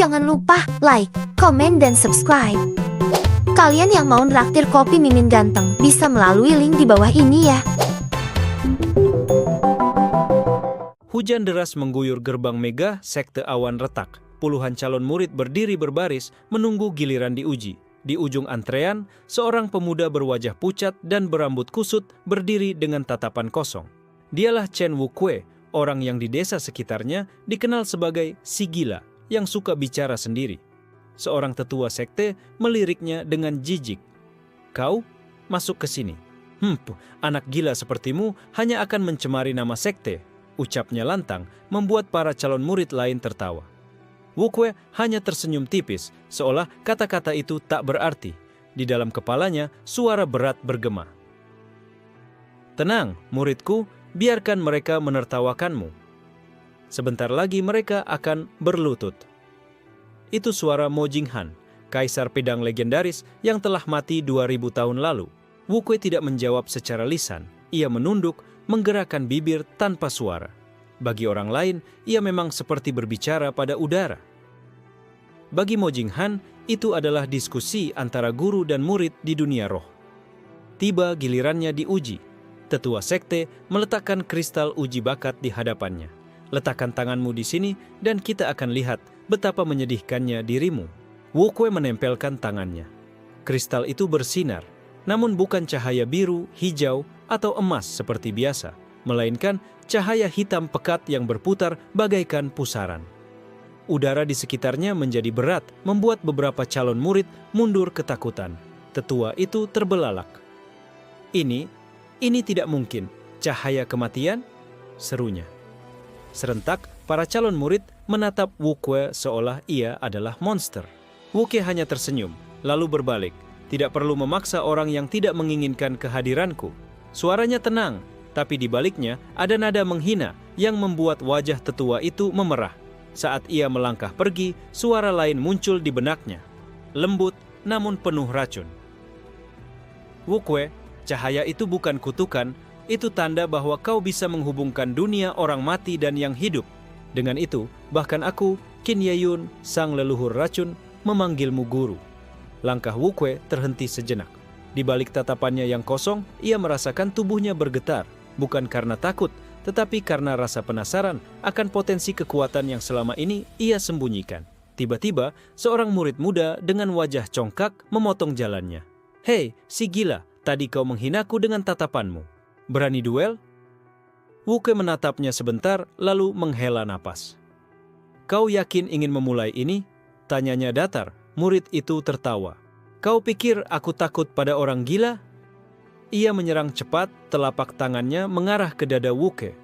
Jangan lupa like, komen, dan subscribe. Kalian yang mau nraktir kopi Mimin Ganteng bisa melalui link di bawah ini ya. Hujan deras mengguyur gerbang Mega Sekte Awan Retak. Puluhan calon murid berdiri berbaris menunggu giliran diuji. Di ujung antrean, seorang pemuda berwajah pucat dan berambut kusut berdiri dengan tatapan kosong. Dialah Chen Wukue, orang yang di desa sekitarnya dikenal sebagai si gila yang suka bicara sendiri. Seorang tetua sekte meliriknya dengan jijik. "Kau masuk ke sini. Anak gila sepertimu hanya akan mencemari nama sekte," ucapnya lantang, membuat para calon murid lain tertawa. Wukue hanya tersenyum tipis, seolah kata-kata itu tak berarti. Di dalam kepalanya, suara berat bergema. "Tenang, muridku, biarkan mereka menertawakanmu. Sebentar lagi mereka akan berlutut." Itu suara Mo Jinghan, kaisar pedang legendaris yang telah mati 2000 tahun lalu. Wukue tidak menjawab secara lisan. Ia menunduk, menggerakkan bibir tanpa suara. Bagi orang lain, ia memang seperti berbicara pada udara. Bagi Mo Jinghan, itu adalah diskusi antara guru dan murid di dunia roh. Tiba gilirannya diuji. Tetua sekte meletakkan kristal uji bakat di hadapannya. "Letakkan tanganmu di sini dan kita akan lihat betapa menyedihkannya dirimu." Wukue menempelkan tangannya. Kristal itu bersinar, namun bukan cahaya biru, hijau, atau emas seperti biasa, melainkan cahaya hitam pekat yang berputar bagaikan pusaran. Udara di sekitarnya menjadi berat, membuat beberapa calon murid mundur ketakutan. Tetua itu terbelalak. Ini tidak mungkin. Cahaya kematian?" serunya. Serentak, para calon murid menatap Wukue seolah ia adalah monster. Wukue hanya tersenyum, lalu berbalik. "Tidak perlu memaksa orang yang tidak menginginkan kehadiranku." Suaranya tenang, tapi di baliknya ada nada menghina yang membuat wajah tetua itu memerah. Saat ia melangkah pergi, suara lain muncul di benaknya. Lembut, namun penuh racun. "Wukue, cahaya itu bukan kutukan, itu tanda bahwa kau bisa menghubungkan dunia orang mati dan yang hidup. Dengan itu, bahkan aku, Qin Yeyun, sang leluhur racun, memanggilmu guru." Langkah Wukue terhenti sejenak. Di balik tatapannya yang kosong, ia merasakan tubuhnya bergetar, bukan karena takut, tetapi karena rasa penasaran akan potensi kekuatan yang selama ini ia sembunyikan. Tiba-tiba, seorang murid muda dengan wajah congkak memotong jalannya. "Hei, si gila, tadi kau menghinaku dengan tatapanmu. Berani duel?" Wukue menatapnya sebentar, lalu menghela napas. "Kau yakin ingin memulai ini?" tanyanya datar. Murid itu tertawa. "Kau pikir aku takut pada orang gila?" Ia menyerang cepat, telapak tangannya mengarah ke dada Wukue.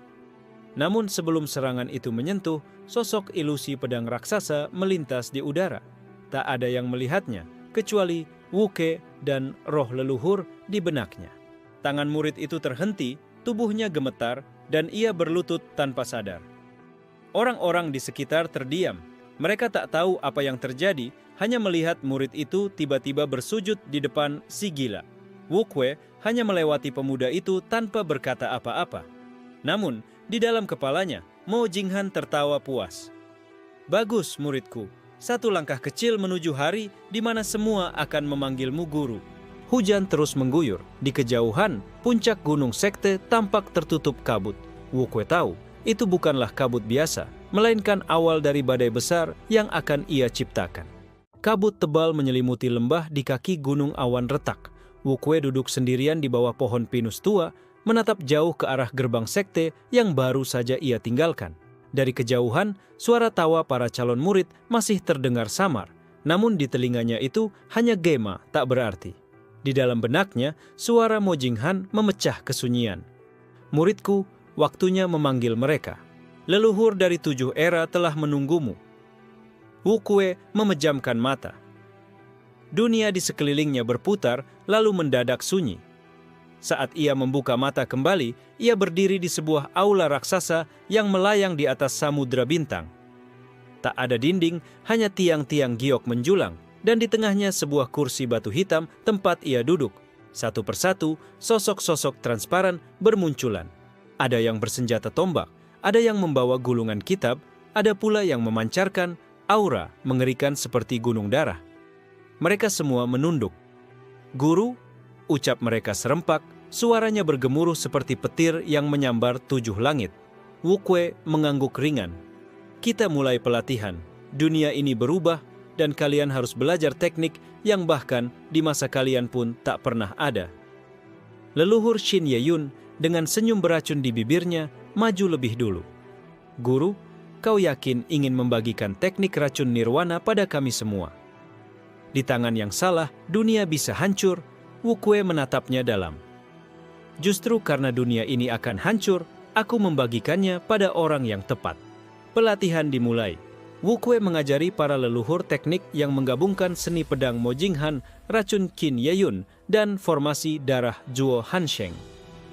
Namun sebelum serangan itu menyentuh, sosok ilusi pedang raksasa melintas di udara. Tak ada yang melihatnya, kecuali Wukue dan roh leluhur di benaknya. Tangan murid itu terhenti, tubuhnya gemetar, dan ia berlutut tanpa sadar. Orang-orang di sekitar terdiam. Mereka tak tahu apa yang terjadi, hanya melihat murid itu tiba-tiba bersujud di depan si gila. Wukue hanya melewati pemuda itu tanpa berkata apa-apa. Namun, di dalam kepalanya, Mo Jinghan tertawa puas. "Bagus, muridku. Satu langkah kecil menuju hari di mana semua akan memanggilmu guru." Hujan terus mengguyur. Di kejauhan, puncak gunung sekte tampak tertutup kabut. Wukue tahu, itu bukanlah kabut biasa, melainkan awal dari badai besar yang akan ia ciptakan. Kabut tebal menyelimuti lembah di kaki gunung awan retak. Wukue duduk sendirian di bawah pohon pinus tua, menatap jauh ke arah gerbang sekte yang baru saja ia tinggalkan. Dari kejauhan, suara tawa para calon murid masih terdengar samar, namun di telinganya itu hanya gema tak berarti. Di dalam benaknya, suara Mo Jinghan memecah kesunyian. "Muridku, waktunya memanggil mereka. Leluhur dari 7 era telah menunggumu." Wukue memejamkan mata. Dunia di sekelilingnya berputar, lalu mendadak sunyi. Saat ia membuka mata kembali, ia berdiri di sebuah aula raksasa yang melayang di atas samudra bintang. Tak ada dinding, hanya tiang-tiang giok menjulang, dan di tengahnya sebuah kursi batu hitam tempat ia duduk. Satu persatu, sosok-sosok transparan bermunculan. Ada yang bersenjata tombak, ada yang membawa gulungan kitab, ada pula yang memancarkan Aura mengerikan seperti gunung darah. Mereka semua menunduk. Guru, ucap mereka serempak, suaranya bergemuruh seperti petir yang menyambar 7 langit. Wukwe mengangguk ringan. Kita mulai pelatihan. Dunia ini berubah dan kalian harus belajar teknik yang bahkan di masa kalian pun tak pernah ada. Leluhur Shin Ye-yun dengan senyum beracun di bibirnya maju lebih dulu. Guru, kau yakin ingin membagikan teknik racun nirwana pada kami semua? Di tangan yang salah, dunia bisa hancur. Wukwe menatapnya dalam. Justru karena dunia ini akan hancur, aku membagikannya pada orang yang tepat. Pelatihan dimulai. Wukwe mengajari para leluhur teknik yang menggabungkan seni pedang Mo Jinghan, racun Qin Ye-yun, dan formasi darah Zuo Hansheng.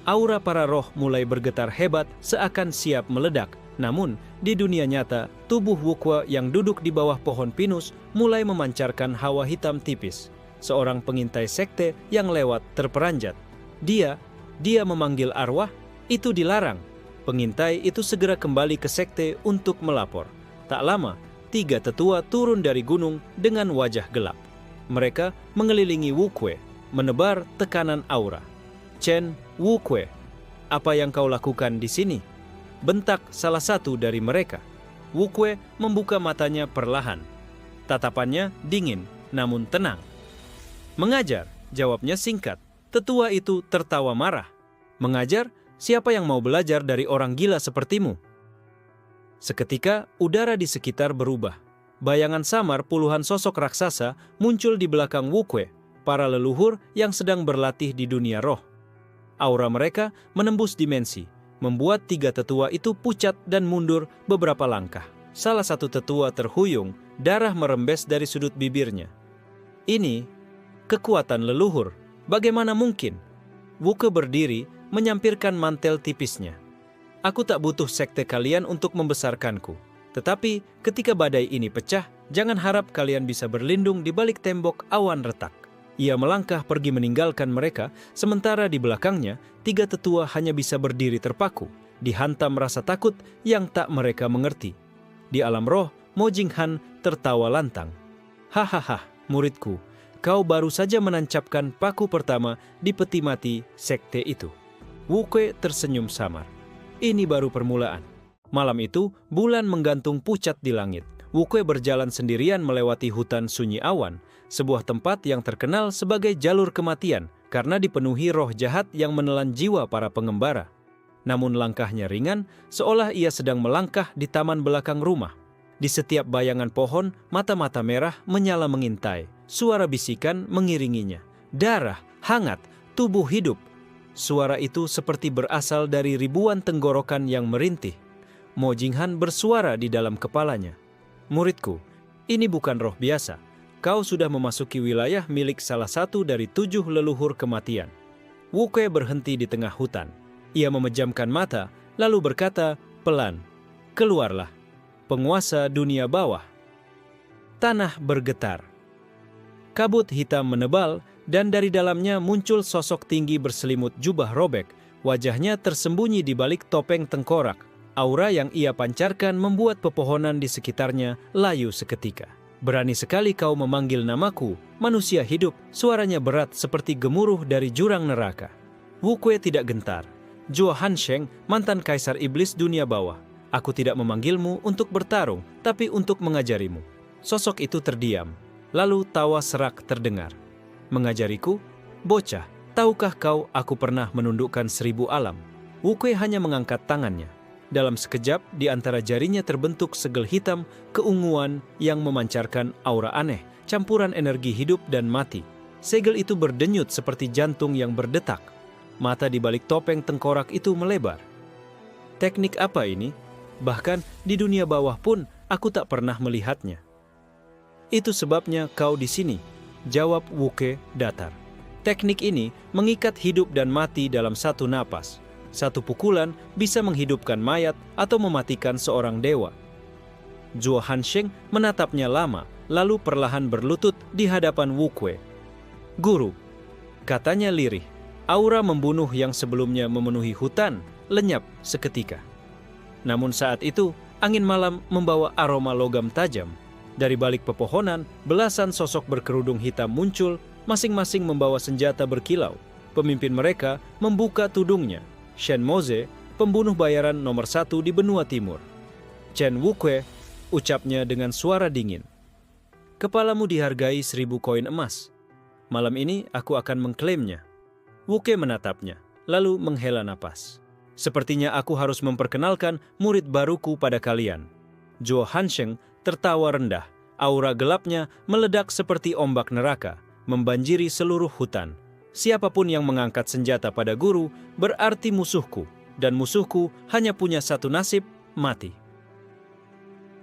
Aura para roh mulai bergetar hebat seakan siap meledak. Namun, di dunia nyata, tubuh Wukwe yang duduk di bawah pohon pinus mulai memancarkan hawa hitam tipis. Seorang pengintai sekte yang lewat terperanjat. Dia memanggil arwah, itu dilarang. Pengintai itu segera kembali ke sekte untuk melapor. Tak lama, 3 tetua turun dari gunung dengan wajah gelap. Mereka mengelilingi Wukwe, menebar tekanan aura. Chen Wukwe, apa yang kau lakukan di sini? Bentak salah satu dari mereka. Wukwe membuka matanya perlahan. Tatapannya dingin, namun tenang. Mengajar, jawabnya singkat. Tetua itu tertawa marah. Mengajar? Siapa yang mau belajar dari orang gila sepertimu? Seketika, udara di sekitar berubah. Bayangan samar puluhan sosok raksasa muncul di belakang Wukwe, para leluhur yang sedang berlatih di dunia roh. Aura mereka menembus dimensi, membuat 3 tetua itu pucat dan mundur beberapa langkah. Salah satu tetua terhuyung, darah merembes dari sudut bibirnya. Ini kekuatan leluhur. Bagaimana mungkin? Wukwe berdiri, menyampirkan mantel tipisnya. Aku tak butuh sekte kalian untuk membesarkanku. Tetapi ketika badai ini pecah, jangan harap kalian bisa berlindung di balik tembok awan retak. Ia melangkah pergi meninggalkan mereka, sementara di belakangnya, 3 tetua hanya bisa berdiri terpaku, dihantam rasa takut yang tak mereka mengerti. Di alam roh, Mo Jinghan tertawa lantang. Hahaha, muridku, kau baru saja menancapkan paku pertama di peti mati sekte itu. Wukwe tersenyum samar. Ini baru permulaan. Malam itu, bulan menggantung pucat di langit. Wukwe berjalan sendirian melewati hutan sunyi awan, sebuah tempat yang terkenal sebagai jalur kematian karena dipenuhi roh jahat yang menelan jiwa para pengembara. Namun langkahnya ringan, seolah ia sedang melangkah di taman belakang rumah. Di setiap bayangan pohon, mata-mata merah menyala mengintai. Suara bisikan mengiringinya. Darah, hangat, tubuh hidup. Suara itu seperti berasal dari ribuan tenggorokan yang merintih. Mo Jinghan bersuara di dalam kepalanya. Muridku, ini bukan roh biasa. Kau sudah memasuki wilayah milik salah satu dari 7 leluhur kematian. Wukwe berhenti di tengah hutan. Ia memejamkan mata, lalu berkata pelan, keluarlah, penguasa dunia bawah. Tanah bergetar. Kabut hitam menebal, dan dari dalamnya muncul sosok tinggi berselimut jubah robek. Wajahnya tersembunyi di balik topeng tengkorak. Aura yang ia pancarkan membuat pepohonan di sekitarnya layu seketika. Berani sekali kau memanggil namaku, manusia hidup. Suaranya berat seperti gemuruh dari jurang neraka. Wukwe tidak gentar. Zuo Hansheng, mantan kaisar iblis dunia bawah. Aku tidak memanggilmu untuk bertarung, tapi untuk mengajarimu. Sosok itu terdiam. Lalu tawa serak terdengar. Mengajariku? Bocah, tahukah kau aku pernah menundukkan 1000 alam? Wukwe hanya mengangkat tangannya. Dalam sekejap, di antara jarinya terbentuk segel hitam, keunguan yang memancarkan aura aneh, campuran energi hidup dan mati. Segel itu berdenyut seperti jantung yang berdetak. Mata di balik topeng tengkorak itu melebar. Teknik apa ini? Bahkan di dunia bawah pun aku tak pernah melihatnya. Itu sebabnya kau di sini, jawab Wukwe datar. Teknik ini mengikat hidup dan mati dalam satu napas. Satu pukulan bisa menghidupkan mayat atau mematikan seorang dewa. Zuo Hansheng menatapnya lama, lalu perlahan berlutut di hadapan Wukwe. Guru, katanya lirih. Aura membunuh yang sebelumnya memenuhi hutan lenyap seketika. Namun saat itu, angin malam membawa aroma logam tajam. Dari balik pepohonan, belasan sosok berkerudung hitam muncul, masing-masing membawa senjata berkilau. Pemimpin mereka membuka tudungnya. Shen Moze, pembunuh bayaran nomor 1 di benua timur. Chen Wukwe, ucapnya dengan suara dingin. Kepalamu dihargai 1000 koin emas. Malam ini aku akan mengklaimnya. Wukwe menatapnya, lalu menghela napas. Sepertinya aku harus memperkenalkan murid baruku pada kalian. Zhuo Hansheng tertawa rendah. Aura gelapnya meledak seperti ombak neraka, membanjiri seluruh hutan. Siapapun yang mengangkat senjata pada guru berarti musuhku, dan musuhku hanya punya satu nasib, mati.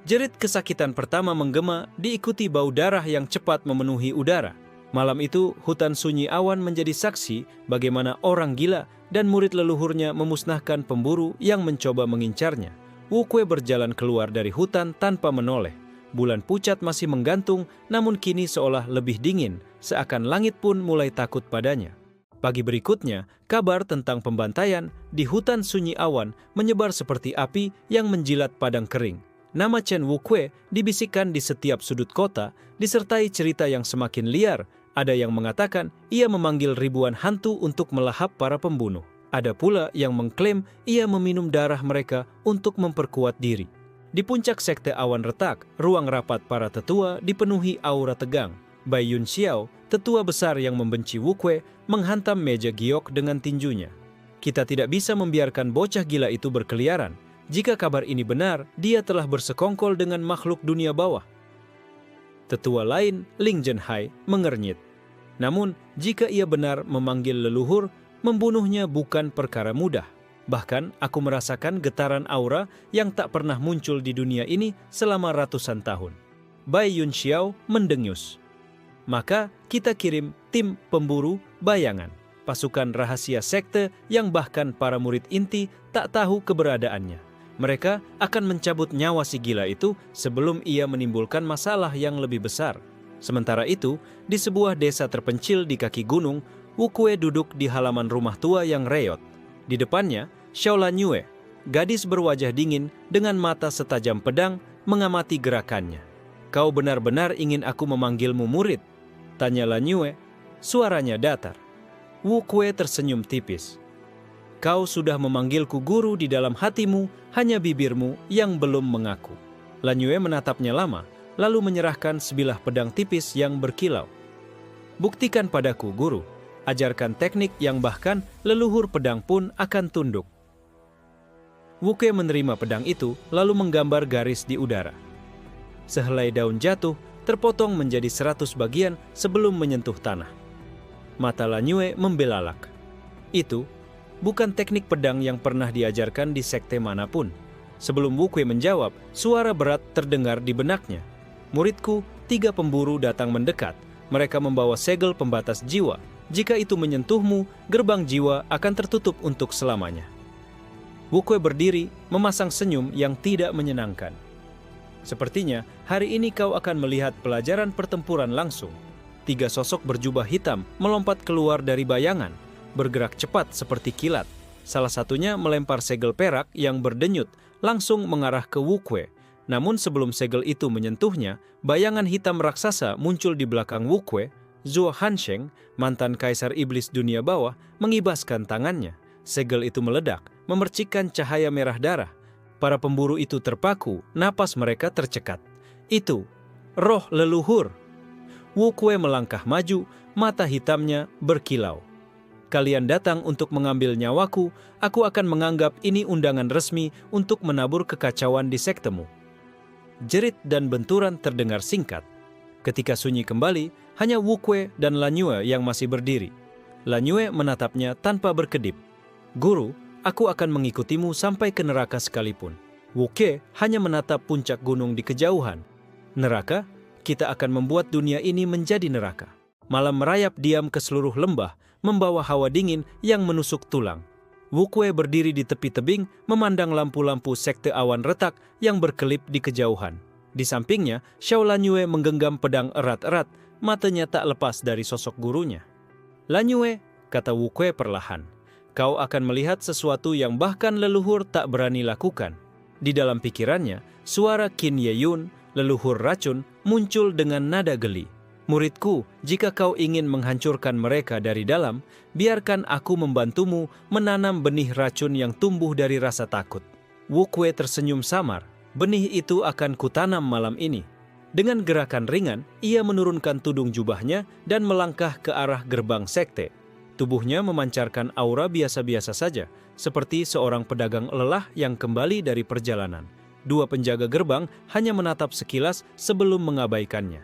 Jerit kesakitan pertama menggema, diikuti bau darah yang cepat memenuhi udara. Malam itu, hutan sunyi awan menjadi saksi bagaimana orang gila dan murid leluhurnya memusnahkan pemburu yang mencoba mengincarnya. Wukwe berjalan keluar dari hutan tanpa menoleh. Bulan pucat masih menggantung, namun kini seolah lebih dingin, seakan langit pun mulai takut padanya. Pagi berikutnya, kabar tentang pembantaian di hutan sunyi awan menyebar seperti api yang menjilat padang kering. Nama Chen Wukwe dibisikkan di setiap sudut kota, disertai cerita yang semakin liar. Ada yang mengatakan ia memanggil ribuan hantu untuk melahap para pembunuh. Ada pula yang mengklaim ia meminum darah mereka untuk memperkuat diri. Di puncak sekte awan retak, ruang rapat para tetua dipenuhi aura tegang. Bai Yun Xiao, tetua besar yang membenci Wukwe, menghantam meja giok dengan tinjunya. Kita tidak bisa membiarkan bocah gila itu berkeliaran. Jika kabar ini benar, dia telah bersekongkol dengan makhluk dunia bawah. Tetua lain, Ling Zhenhai, mengernyit. Namun, jika ia benar memanggil leluhur, membunuhnya bukan perkara mudah. Bahkan, aku merasakan getaran aura yang tak pernah muncul di dunia ini selama ratusan tahun. Bai Yun Xiao mendengus. Maka, kita kirim tim pemburu bayangan, pasukan rahasia sekte yang bahkan para murid inti tak tahu keberadaannya. Mereka akan mencabut nyawa si gila itu sebelum ia menimbulkan masalah yang lebih besar. Sementara itu, di sebuah desa terpencil di kaki gunung, Wukwe duduk di halaman rumah tua yang reot. Di depannya, Xiao Lanyue, gadis berwajah dingin dengan mata setajam pedang, mengamati gerakannya. Kau benar-benar ingin aku memanggilmu murid? Tanya Lanyue, suaranya datar. Wukwe tersenyum tipis. Kau sudah memanggilku guru di dalam hatimu, hanya bibirmu yang belum mengaku. Lanyue menatapnya lama, lalu menyerahkan sebilah pedang tipis yang berkilau. Buktikan padaku, guru. Ajarkan teknik yang bahkan leluhur pedang pun akan tunduk. Wukwe menerima pedang itu, lalu menggambar garis di udara. Sehelai daun jatuh, terpotong menjadi 100 bagian sebelum menyentuh tanah. Mata Lanyue membelalak. Itu bukan teknik pedang yang pernah diajarkan di sekte manapun. Sebelum Wukwe menjawab, suara berat terdengar di benaknya. Muridku, 3 pemburu datang mendekat. Mereka membawa segel pembatas jiwa. Jika itu menyentuhmu, gerbang jiwa akan tertutup untuk selamanya. Wukwe berdiri, memasang senyum yang tidak menyenangkan. Sepertinya, hari ini kau akan melihat pelajaran pertempuran langsung. 3 sosok berjubah hitam melompat keluar dari bayangan, bergerak cepat seperti kilat. Salah satunya melempar segel perak yang berdenyut, langsung mengarah ke Wukwe. Namun sebelum segel itu menyentuhnya, bayangan hitam raksasa muncul di belakang Wukwe. Zhuo Hansheng, mantan kaisar iblis dunia bawah, mengibaskan tangannya. Segel itu meledak, memercikkan cahaya merah darah. Para pemburu itu terpaku, napas mereka tercekat. Itu roh leluhur. Wukwe melangkah maju, mata hitamnya berkilau. Kalian datang untuk mengambil nyawaku, aku akan menganggap ini undangan resmi untuk menabur kekacauan di sektemu. Jerit dan benturan terdengar singkat. Ketika sunyi kembali, hanya Wukwe dan Lanyue yang masih berdiri. Lanyue menatapnya tanpa berkedip. Guru, aku akan mengikutimu sampai ke neraka sekalipun. Wukwe hanya menatap puncak gunung di kejauhan. Neraka? Kita akan membuat dunia ini menjadi neraka. Malam merayap diam ke seluruh lembah, membawa hawa dingin yang menusuk tulang. Wukwe berdiri di tepi tebing, memandang lampu-lampu sekte awan retak yang berkelip di kejauhan. Di sampingnya, Xiao Lanyue menggenggam pedang erat-erat, matanya tak lepas dari sosok gurunya. Lanyue, kata Wukwe perlahan, kau akan melihat sesuatu yang bahkan leluhur tak berani lakukan. Di dalam pikirannya, suara Qin Ye Yun, leluhur racun, muncul dengan nada geli. Muridku, jika kau ingin menghancurkan mereka dari dalam, biarkan aku membantumu menanam benih racun yang tumbuh dari rasa takut. Wu Kue tersenyum samar. Benih itu akan kutanam malam ini. Dengan gerakan ringan, ia menurunkan tudung jubahnya dan melangkah ke arah gerbang sekte. Tubuhnya memancarkan aura biasa-biasa saja, seperti seorang pedagang lelah yang kembali dari perjalanan. Dua penjaga gerbang hanya menatap sekilas sebelum mengabaikannya.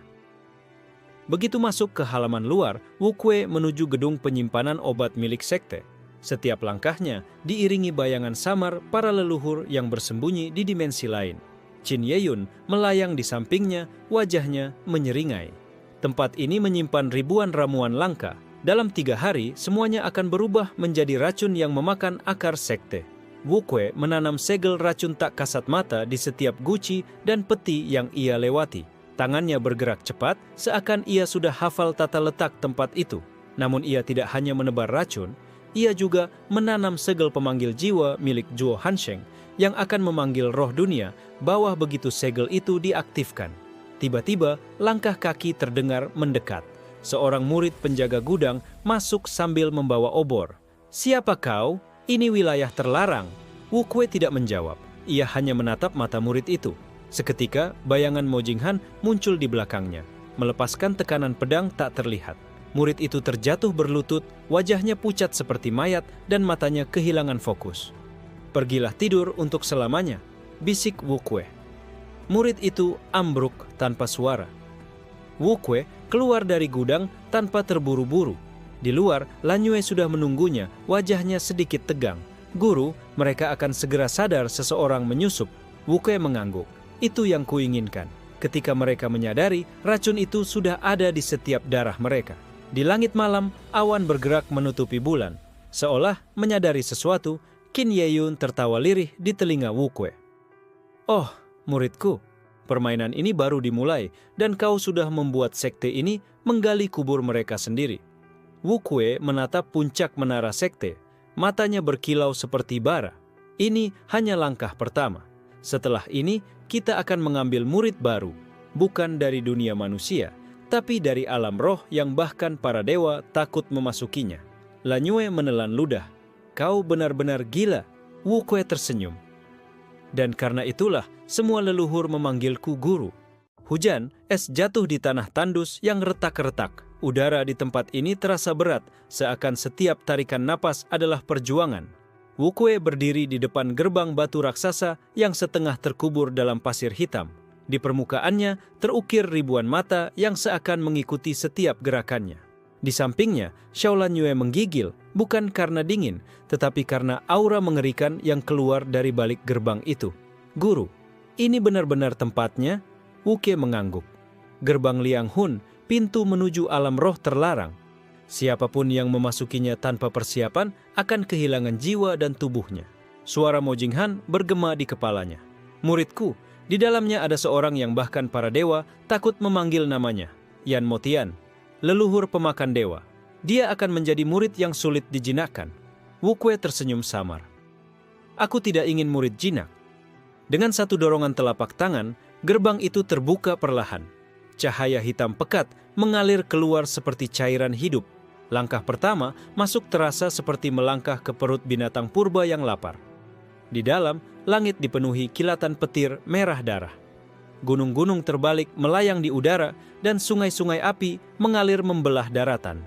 Begitu masuk ke halaman luar, Wu Kue menuju gedung penyimpanan obat milik sekte. Setiap langkahnya diiringi bayangan samar para leluhur yang bersembunyi di dimensi lain. Qin Yeyun melayang di sampingnya, wajahnya menyeringai. Tempat ini menyimpan ribuan ramuan langka. Dalam 3 hari, semuanya akan berubah menjadi racun yang memakan akar sekte. Wu Kue menanam segel racun tak kasat mata di setiap guci dan peti yang ia lewati. Tangannya bergerak cepat, seakan ia sudah hafal tata letak tempat itu. Namun ia tidak hanya menebar racun, ia juga menanam segel pemanggil jiwa milik Zhuo Hansheng yang akan memanggil roh dunia bawah begitu segel itu diaktifkan. Tiba-tiba, langkah kaki terdengar mendekat. Seorang murid penjaga gudang masuk sambil membawa obor. "Siapa kau? Ini wilayah terlarang." Wu Kue tidak menjawab. Ia hanya menatap mata murid itu. Seketika, bayangan Mo Jinghan muncul di belakangnya. Melepaskan tekanan pedang tak terlihat. Murid itu terjatuh berlutut, wajahnya pucat seperti mayat dan matanya kehilangan fokus. "Pergilah tidur untuk selamanya," bisik Wu Kue. Murid itu ambruk tanpa suara. Wu Kue keluar dari gudang tanpa terburu-buru. Di luar, Lan Yue sudah menunggunya, wajahnya sedikit tegang. "Guru, mereka akan segera sadar seseorang menyusup." Wu Kue mengangguk. "Itu yang kuinginkan." Ketika mereka menyadari, racun itu sudah ada di setiap darah mereka. Di langit malam, awan bergerak menutupi bulan. Seolah menyadari sesuatu, Qin Yeyun tertawa lirih di telinga Wu Kue. "Oh, muridku, permainan ini baru dimulai dan kau sudah membuat sekte ini menggali kubur mereka sendiri." Wu Kue menatap puncak menara sekte. Matanya berkilau seperti bara. "Ini hanya langkah pertama. Setelah ini, kita akan mengambil murid baru. Bukan dari dunia manusia, tapi dari alam roh yang bahkan para dewa takut memasukinya." Lan Yue menelan ludah. "Kau benar-benar gila." Wu Kue tersenyum. "Dan karena itulah, semua leluhur memanggilku guru." Hujan, es jatuh di tanah tandus yang retak-retak. Udara di tempat ini terasa berat, seakan setiap tarikan napas adalah perjuangan. Wu Kue berdiri di depan gerbang batu raksasa yang setengah terkubur dalam pasir hitam. Di permukaannya terukir ribuan mata yang seakan mengikuti setiap gerakannya. Di sampingnya, Shaolan Yue menggigil, bukan karena dingin, tetapi karena aura mengerikan yang keluar dari balik gerbang itu. "Guru, ini benar-benar tempatnya?" Wu Kue mengangguk. "Gerbang Liang Hun, pintu menuju alam roh terlarang. Siapapun yang memasukinya tanpa persiapan akan kehilangan jiwa dan tubuhnya." Suara Mo Jinghan bergema di kepalanya. "Muridku, di dalamnya ada seorang yang bahkan para dewa takut memanggil namanya. Yan Motian, leluhur pemakan dewa. Dia akan menjadi murid yang sulit dijinakkan." Wu Kue tersenyum samar. "Aku tidak ingin murid jinak." Dengan satu dorongan telapak tangan, gerbang itu terbuka perlahan. Cahaya hitam pekat mengalir keluar seperti cairan hidup. Langkah pertama masuk terasa seperti melangkah ke perut binatang purba yang lapar. Di dalam, langit dipenuhi kilatan petir merah darah. Gunung-gunung terbalik melayang di udara dan sungai-sungai api mengalir membelah daratan.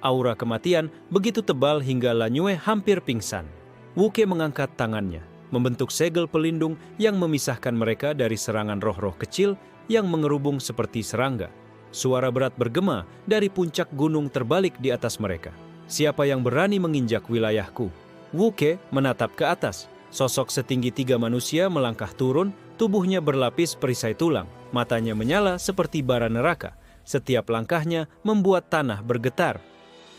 Aura kematian begitu tebal hingga Lan Yue hampir pingsan. Wu Kue mengangkat tangannya, membentuk segel pelindung yang memisahkan mereka dari serangan roh-roh kecil yang mengerubung seperti serangga. Suara berat bergema dari puncak gunung terbalik di atas mereka. "Siapa yang berani menginjak wilayahku?" Wu Kue menatap ke atas. Sosok setinggi 3 manusia melangkah turun, tubuhnya berlapis perisai tulang, matanya menyala seperti bara neraka. Setiap langkahnya membuat tanah bergetar.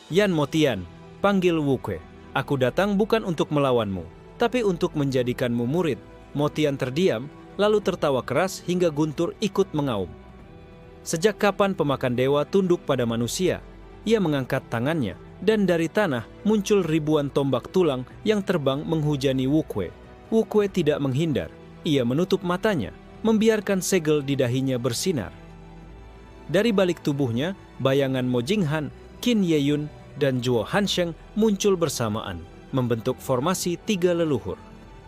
"Yan Motian," panggil Wu Kue. "Aku datang bukan untuk melawanmu, tapi untuk menjadikanmu murid." Motian terdiam, lalu tertawa keras hingga guntur ikut mengaum. Sejak kapan pemakan dewa tunduk pada manusia? Ia mengangkat tangannya, dan dari tanah muncul ribuan tombak tulang yang terbang menghujani Wu Kue. Wu Kue tidak menghindar. Ia menutup matanya. membiarkan segel di dahinya bersinar. Dari balik tubuhnya, bayangan Mo Jinghan, Qin Yeyun, dan Zhuo Hansheng muncul bersamaan, membentuk formasi 3 leluhur.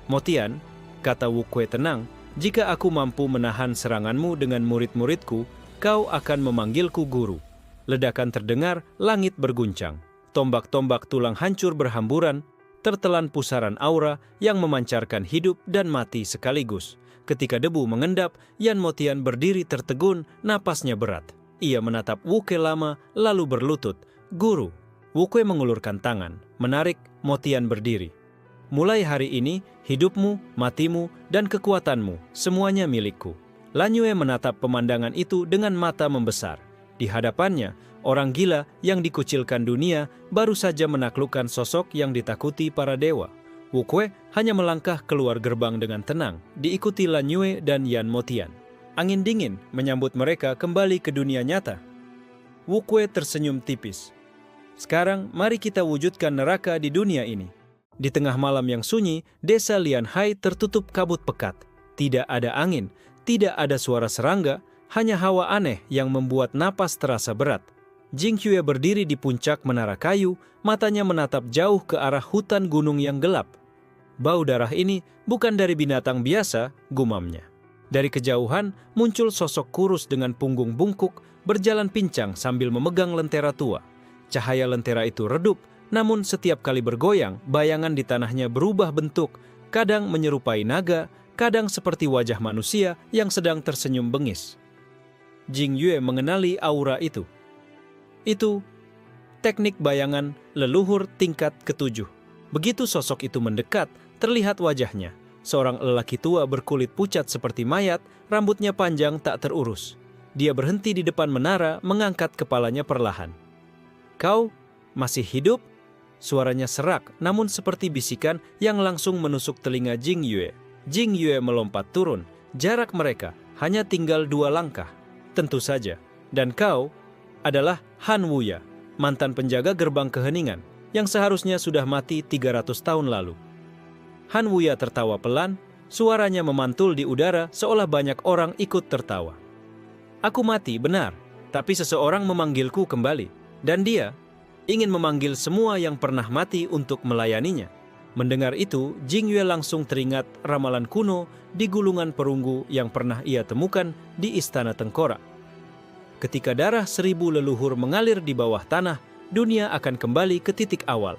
"Motian," kata Wu Kue tenang, "jika aku mampu menahan seranganmu dengan murid-muridku, kau akan memanggilku guru." Ledakan terdengar, langit berguncang. Tombak-tombak tulang hancur berhamburan, tertelan pusaran aura yang memancarkan hidup dan mati sekaligus. Ketika debu mengendap, Yan Motian berdiri tertegun, napasnya berat. Ia menatap Wu Kue lama, lalu berlutut. "Guru." Wu Kue mengulurkan tangan, menarik Motian berdiri. "Mulai hari ini, hidupmu, matimu, dan kekuatanmu, semuanya milikku." Lan Yue menatap pemandangan itu dengan mata membesar. Di hadapannya, orang gila yang dikucilkan dunia baru saja menaklukkan sosok yang ditakuti para dewa. Wu Kue hanya melangkah keluar gerbang dengan tenang, diikuti Lan Yue dan Yan Motian. Angin dingin menyambut mereka kembali ke dunia nyata. Wu Kue tersenyum tipis. "Sekarang mari kita wujudkan neraka di dunia ini." Di tengah malam yang sunyi, desa Lianhai tertutup kabut pekat. Tidak ada angin, tidak ada suara serangga, hanya hawa aneh yang membuat napas terasa berat. Jing Yue berdiri di puncak menara kayu, matanya menatap jauh ke arah hutan gunung yang gelap. "Bau darah ini bukan dari binatang biasa," gumamnya. Dari kejauhan muncul sosok kurus dengan punggung bungkuk, berjalan pincang sambil memegang lentera tua. Cahaya lentera itu redup, namun setiap kali bergoyang, bayangan di tanahnya berubah bentuk, kadang menyerupai naga, kadang seperti wajah manusia yang sedang tersenyum bengis. Jing Yue mengenali aura itu. Itu teknik bayangan leluhur tingkat ke-7. Begitu sosok itu mendekat, terlihat wajahnya. Seorang lelaki tua berkulit pucat seperti mayat, rambutnya panjang tak terurus. Dia berhenti di depan menara, mengangkat kepalanya perlahan. "Kau masih hidup?" Suaranya serak, namun seperti bisikan yang langsung menusuk telinga Jing Yue. Jing Yue melompat turun. Jarak mereka hanya tinggal 2 langkah. "Tentu saja. Dan kau adalah Han Wuya, mantan penjaga gerbang keheningan, yang seharusnya sudah mati 300 tahun lalu." Han Wuya tertawa pelan, suaranya memantul di udara seolah banyak orang ikut tertawa. "Aku mati, benar, tapi seseorang memanggilku kembali, dan dia ingin memanggil semua yang pernah mati untuk melayaninya." Mendengar itu, Jing Yue langsung teringat ramalan kuno di gulungan perunggu yang pernah ia temukan di Istana Tengkorak. Ketika darah 1000 leluhur mengalir di bawah tanah, dunia akan kembali ke titik awal.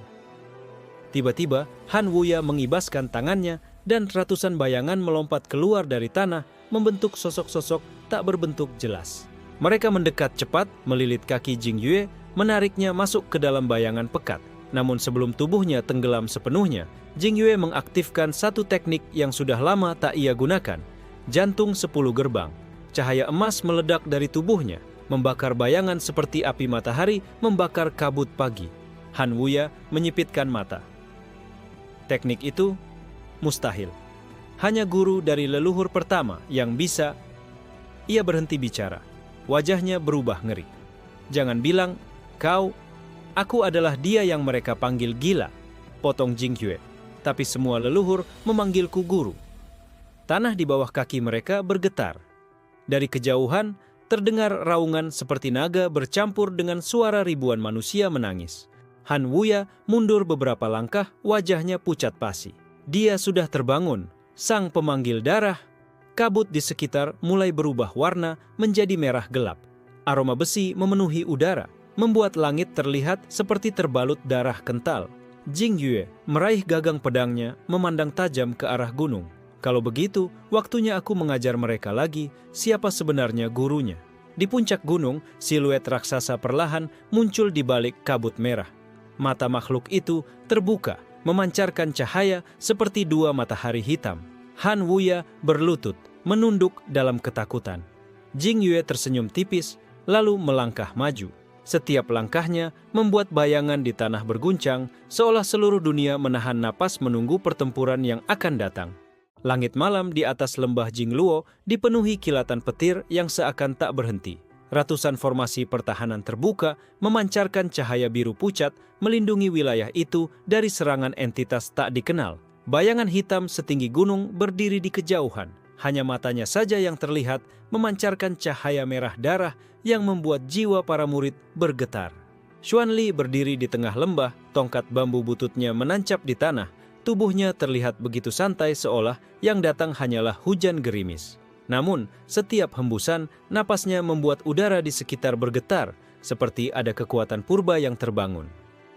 Tiba-tiba, Han Wuya mengibaskan tangannya dan ratusan bayangan melompat keluar dari tanah, membentuk sosok-sosok tak berbentuk jelas. Mereka mendekat cepat, melilit kaki Jing Yue, menariknya masuk ke dalam bayangan pekat. Namun sebelum tubuhnya tenggelam sepenuhnya, Jing Yue mengaktifkan satu teknik yang sudah lama tak ia gunakan. Jantung 10 gerbang. Cahaya emas meledak dari tubuhnya, membakar bayangan seperti api matahari membakar kabut pagi. Han Wuya menyipitkan mata. Teknik itu mustahil. Hanya guru dari leluhur pertama yang bisa. Ia berhenti bicara. Wajahnya berubah ngeri. "Jangan bilang, aku adalah dia yang mereka panggil gila," potong Jing Yue. "Tapi semua leluhur memanggilku guru." Tanah di bawah kaki mereka bergetar. Dari kejauhan, terdengar raungan seperti naga bercampur dengan suara ribuan manusia menangis. Han Wuya mundur beberapa langkah, wajahnya pucat pasi. Dia sudah terbangun, sang pemanggil darah. Kabut di sekitar mulai berubah warna menjadi merah gelap. Aroma besi memenuhi udara, membuat langit terlihat seperti terbalut darah kental. Jing Yue meraih gagang pedangnya, memandang tajam ke arah gunung. "Kalau begitu, waktunya aku mengajar mereka lagi siapa sebenarnya gurunya." Di puncak gunung, siluet raksasa perlahan muncul di balik kabut merah. Mata makhluk itu terbuka, memancarkan cahaya seperti 2 matahari hitam. Han Wuya berlutut, menunduk dalam ketakutan. Jing Yue tersenyum tipis, lalu melangkah maju. Setiap langkahnya membuat bayangan di tanah berguncang, seolah seluruh dunia menahan napas menunggu pertempuran yang akan datang. Langit malam di atas lembah Jingluo dipenuhi kilatan petir yang seakan tak berhenti. Ratusan formasi pertahanan terbuka memancarkan cahaya biru pucat melindungi wilayah itu dari serangan entitas tak dikenal. Bayangan hitam setinggi gunung berdiri di kejauhan. Hanya matanya saja yang terlihat memancarkan cahaya merah darah yang membuat jiwa para murid bergetar. Xuanli berdiri di tengah lembah, tongkat bambu bututnya menancap di tanah. Tubuhnya terlihat begitu santai seolah yang datang hanyalah hujan gerimis. Namun, setiap hembusan, napasnya membuat udara di sekitar bergetar, seperti ada kekuatan purba yang terbangun.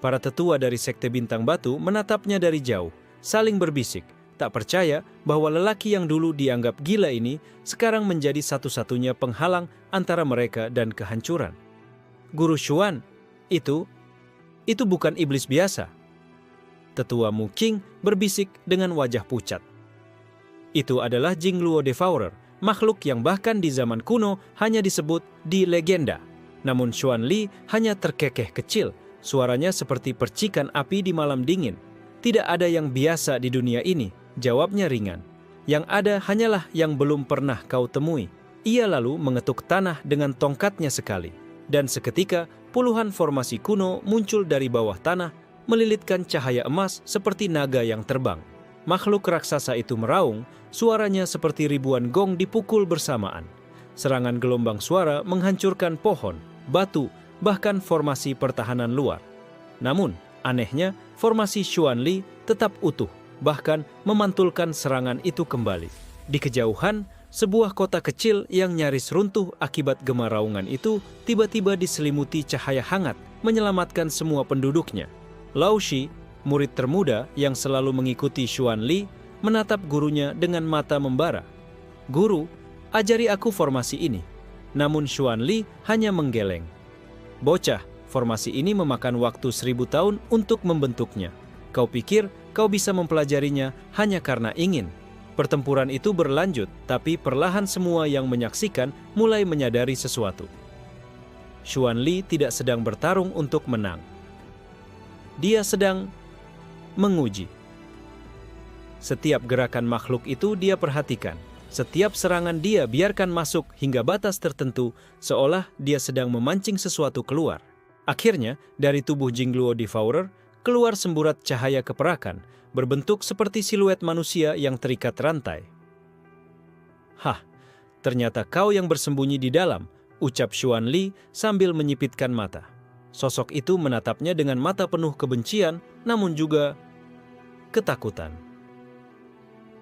Para tetua dari Sekte Bintang Batu menatapnya dari jauh, saling berbisik, tak percaya bahwa lelaki yang dulu dianggap gila ini sekarang menjadi satu-satunya penghalang antara mereka dan kehancuran. Guru Xuan, itu bukan iblis biasa. Tetua Mu Qing berbisik dengan wajah pucat. Itu adalah Jingluo Devourer, makhluk yang bahkan di zaman kuno hanya disebut di legenda. Namun Xuanli hanya terkekeh kecil, suaranya seperti percikan api di malam dingin. Tidak ada yang biasa di dunia ini, jawabnya ringan. Yang ada hanyalah yang belum pernah kau temui. Ia lalu mengetuk tanah dengan tongkatnya sekali. Dan seketika puluhan formasi kuno muncul dari bawah tanah, melilitkan cahaya emas seperti naga yang terbang. Makhluk raksasa itu meraung, suaranya seperti ribuan gong dipukul bersamaan. Serangan gelombang suara menghancurkan pohon, batu, bahkan formasi pertahanan luar. Namun, anehnya, formasi Xuanli tetap utuh, bahkan memantulkan serangan itu kembali. Di kejauhan, sebuah kota kecil yang nyaris runtuh akibat gema raungan itu tiba-tiba diselimuti cahaya hangat, menyelamatkan semua penduduknya. Lao Shi, murid termuda yang selalu mengikuti Xuanli, menatap gurunya dengan mata membara. Guru, ajari aku formasi ini. Namun Xuanli hanya menggeleng. Bocah, formasi ini memakan waktu 1000 tahun untuk membentuknya. Kau pikir kau bisa mempelajarinya hanya karena ingin. Pertempuran itu berlanjut, tapi perlahan semua yang menyaksikan mulai menyadari sesuatu. Xuanli tidak sedang bertarung untuk menang. Dia sedang menguji. Setiap gerakan makhluk itu dia perhatikan. Setiap serangan dia biarkan masuk hingga batas tertentu, seolah dia sedang memancing sesuatu keluar. Akhirnya, dari tubuh Jingluo Devourer, keluar semburat cahaya keperakan, berbentuk seperti siluet manusia yang terikat rantai. Hah, ternyata kau yang bersembunyi di dalam, ucap Xuanli sambil menyipitkan mata. Sosok itu menatapnya dengan mata penuh kebencian, namun juga ketakutan.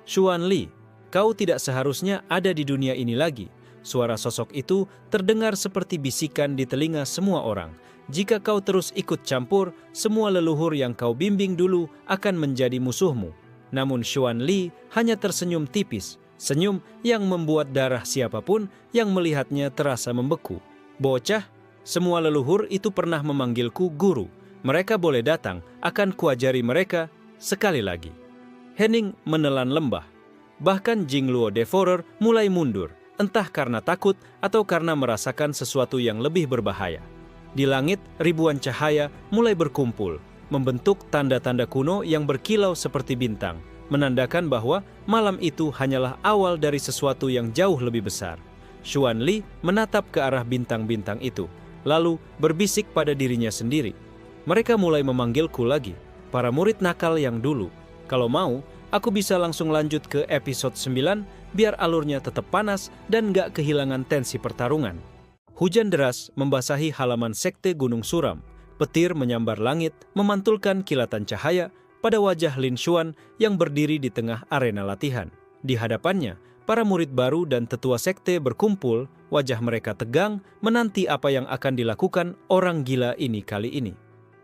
Xuanli, kau tidak seharusnya ada di dunia ini lagi. Suara sosok itu terdengar seperti bisikan di telinga semua orang. Jika kau terus ikut campur, semua leluhur yang kau bimbing dulu akan menjadi musuhmu. Namun Xuanli hanya tersenyum tipis, senyum yang membuat darah siapapun yang melihatnya terasa membeku. Bocah, semua leluhur itu pernah memanggilku guru. Mereka boleh datang, akan kuajari mereka sekali lagi. Henning menelan lembah. Bahkan Jingluo Devourer mulai mundur, entah karena takut atau karena merasakan sesuatu yang lebih berbahaya. Di langit, ribuan cahaya mulai berkumpul, membentuk tanda-tanda kuno yang berkilau seperti bintang, menandakan bahwa malam itu hanyalah awal dari sesuatu yang jauh lebih besar. Xuanli menatap ke arah bintang-bintang itu, lalu berbisik pada dirinya sendiri. Mereka mulai memanggilku lagi, para murid nakal yang dulu. Kalau mau, aku bisa langsung lanjut ke episode 9, biar alurnya tetap panas dan gak kehilangan tensi pertarungan. Hujan deras membasahi halaman Sekte Gunung Suram. Petir menyambar langit, memantulkan kilatan cahaya pada wajah Lin Xuan yang berdiri di tengah arena latihan. Di hadapannya, para murid baru dan tetua sekte berkumpul, wajah mereka tegang, menanti apa yang akan dilakukan orang gila ini kali ini.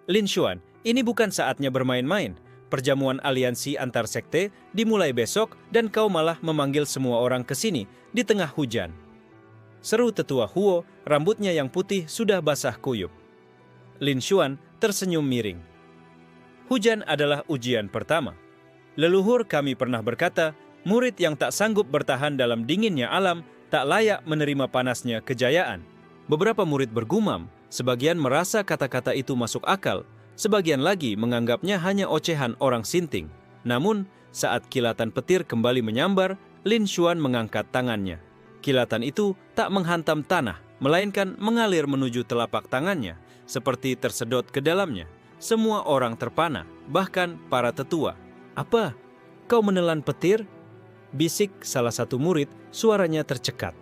Lin Xuan, ini bukan saatnya bermain-main. Perjamuan aliansi antar sekte dimulai besok dan kau malah memanggil semua orang ke sini di tengah hujan. Seru tetua Huo, rambutnya yang putih sudah basah kuyup. Lin Xuan tersenyum miring. Hujan adalah ujian pertama. Leluhur kami pernah berkata, murid yang tak sanggup bertahan dalam dinginnya alam tak layak menerima panasnya kejayaan. Beberapa murid bergumam, sebagian merasa kata-kata itu masuk akal, sebagian lagi menganggapnya hanya ocehan orang sinting. Namun, saat kilatan petir kembali menyambar, Lin Xuan mengangkat tangannya. Kilatan itu tak menghantam tanah, melainkan mengalir menuju telapak tangannya, seperti tersedot ke dalamnya. Semua orang terpana, bahkan para tetua. Apa? Kau menelan petir? bisik salah satu murid, suaranya tercekat.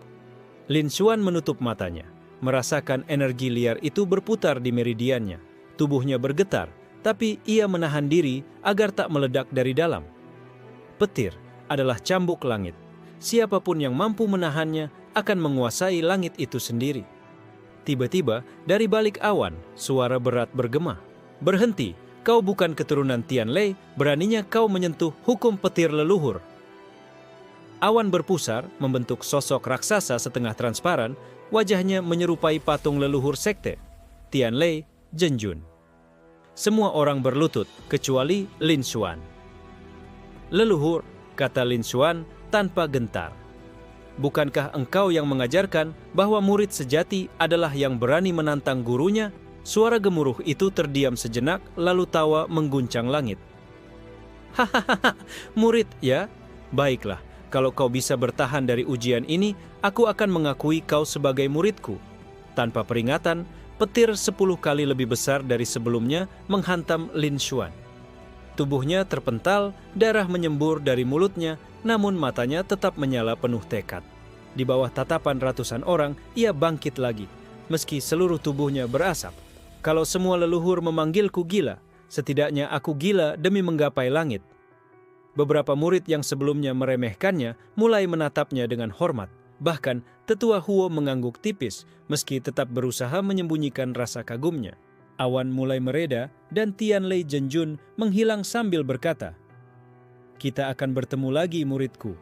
Lin Xuan menutup matanya, merasakan energi liar itu berputar di meridiannya. Tubuhnya bergetar, tapi ia menahan diri agar tak meledak dari dalam. Petir adalah cambuk langit. Siapapun yang mampu menahannya akan menguasai langit itu sendiri. Tiba-tiba, dari balik awan, suara berat bergema. Berhenti, kau bukan keturunan Tianlei, beraninya kau menyentuh hukum petir leluhur. Awan berpusar, membentuk sosok raksasa setengah transparan, wajahnya menyerupai patung leluhur sekte, Tianlei Zhenjun. Semua orang berlutut, kecuali Lin Xuan. Leluhur, kata Lin Xuan tanpa gentar. Bukankah engkau yang mengajarkan bahwa murid sejati adalah yang berani menantang gurunya? Suara gemuruh itu terdiam sejenak, lalu tawa mengguncang langit. Hahaha, murid ya? Baiklah, kalau kau bisa bertahan dari ujian ini, aku akan mengakui kau sebagai muridku. Tanpa peringatan, petir 10 kali lebih besar dari sebelumnya menghantam Lin Xuan. Tubuhnya terpental, darah menyembur dari mulutnya, namun matanya tetap menyala penuh tekad. Di bawah tatapan ratusan orang, ia bangkit lagi, meski seluruh tubuhnya berasap. Kalau semua leluhur memanggilku gila, setidaknya aku gila demi menggapai langit. Beberapa murid yang sebelumnya meremehkannya mulai menatapnya dengan hormat. Bahkan, tetua Huo mengangguk tipis, meski tetap berusaha menyembunyikan rasa kagumnya. Awan mulai mereda, dan Tianlei Zhenjun menghilang sambil berkata, "Kita akan bertemu lagi, muridku."